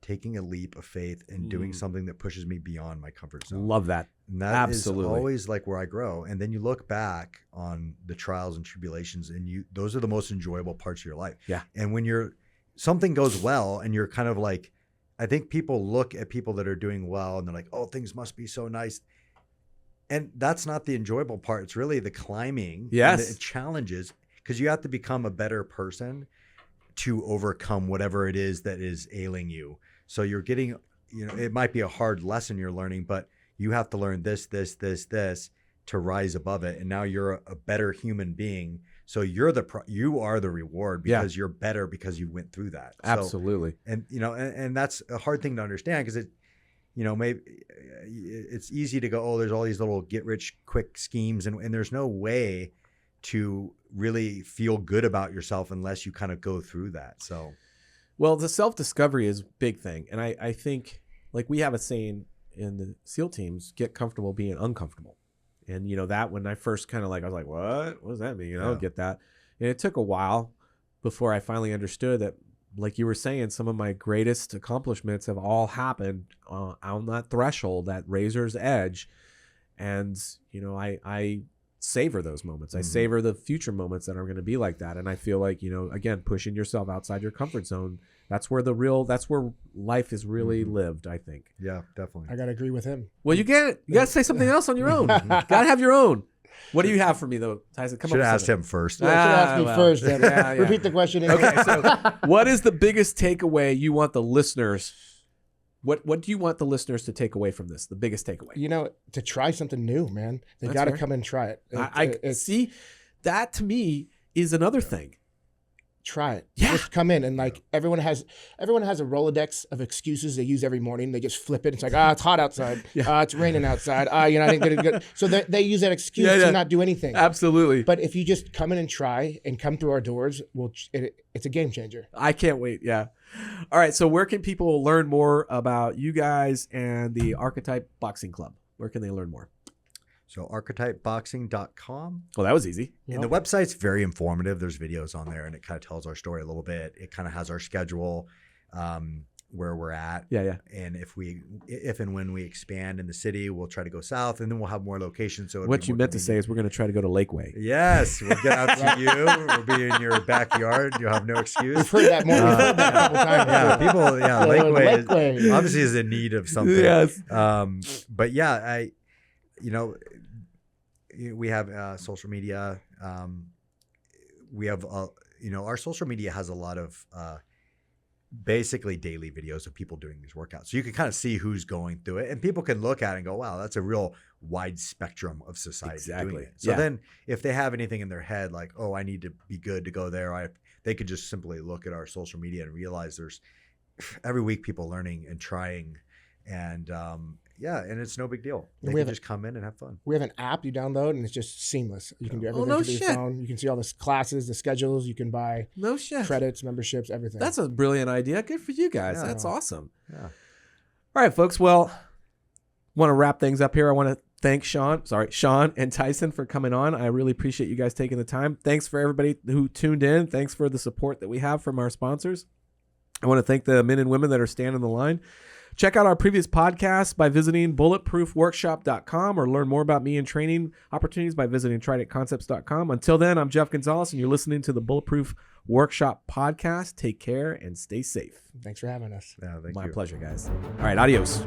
taking a leap of faith and doing something that pushes me beyond my comfort zone. Love that. And that Absolutely. is always like where I grow. And then you look back on the trials and tribulations, and those are the most enjoyable parts of your life. Yeah. And when something goes well and you're kind of like, I think people look at people that are doing well and they're like, oh, things must be so nice. And that's not the enjoyable part. It's really the climbing and the challenges, because you have to become a better person to overcome whatever it is that is ailing you. So you're getting, it might be a hard lesson you're learning, but you have to learn this to rise above it. And now you're a better human being. So you are the reward because you're better because you went through that. Absolutely. So, and that's a hard thing to understand because maybe it's easy to go, oh, there's all these little get rich quick schemes, and there's no way to really feel good about yourself unless you kind of go through that. So, well, the self-discovery is a big thing. And I think, like, we have a saying in the SEAL teams, get comfortable being uncomfortable. And, that when I first kind of I was like, what does that mean? I don't get that. And it took a while before I finally understood that, like you were saying, some of my greatest accomplishments have all happened on that threshold, that razor's edge. And, I savor those moments. I savor the future moments that are going to be like that. And I feel like, again, pushing yourself outside your comfort zone, that's where life is really lived, I think. Yeah, definitely. I got to agree with him. Well, you got to say something else on your own. Got to have your own. What do you have for me, though, Tyson? Should have asked him first. Yeah, should have asked me first. Then. Yeah. Repeat the question again. Okay, so what is the biggest takeaway you want the listeners? What do you want the listeners to take away from this? The biggest takeaway? To try something new, man. They got to come and try it. I see. That to me is another thing. Try it. Yeah. Just come in and everyone has a Rolodex of excuses they use every morning. They just flip it. It's like, it's hot outside. It's raining outside. I didn't get it good. So they use that excuse to not do anything. Absolutely. But if you just come in and try and come through our doors, it's a game changer. I can't wait. Yeah. All right. So where can people learn more about you guys and the Archetype Boxing Club? Where can they learn more? So archetypeboxing.com. Well, that was easy. And the website's very informative. There's videos on there, and it kind of tells our story a little bit. It kind of has our schedule, where we're at. Yeah. And if and when we expand in the city, we'll try to go south, and then we'll have more locations. So what you meant to say is we're going to try to go to Lakeway. Yes, we'll get out to you. We'll be in your backyard. You'll have no excuse. We've heard that more. We've heard that a couple times. Yeah, people. Yeah, Lakeway obviously is in need of something. Yes. But yeah, we have social media. We have, our social media has a lot of basically daily videos of people doing these workouts. So you can kind of see who's going through it, and people can look at it and go, wow, that's a real wide spectrum of society doing it. So then if they have anything in their head like, oh, I need to be good to go there, they could just simply look at our social media and realize there's every week people learning and trying, and and it's no big deal. They can just come in and have fun. We have an app you download, and it's just seamless. You can do everything through your phone. You can see all the classes, the schedules. You can buy credits, memberships, everything. That's a brilliant idea. Good for you guys. That's awesome. Yeah. All right, folks. Well, want to wrap things up here. I want to thank Sean and Tyson for coming on. I really appreciate you guys taking the time. Thanks for everybody who tuned in. Thanks for the support that we have from our sponsors. I want to thank the men and women that are standing the line. Check out our previous podcasts by visiting bulletproofworkshop.com or learn more about me and training opportunities by visiting tridentconcepts.com. Until then, I'm Jeff Gonzalez, and you're listening to the Bulletproof Workshop podcast. Take care and stay safe. Thanks for having us. Yeah, thank you. My pleasure, guys. All right, adios.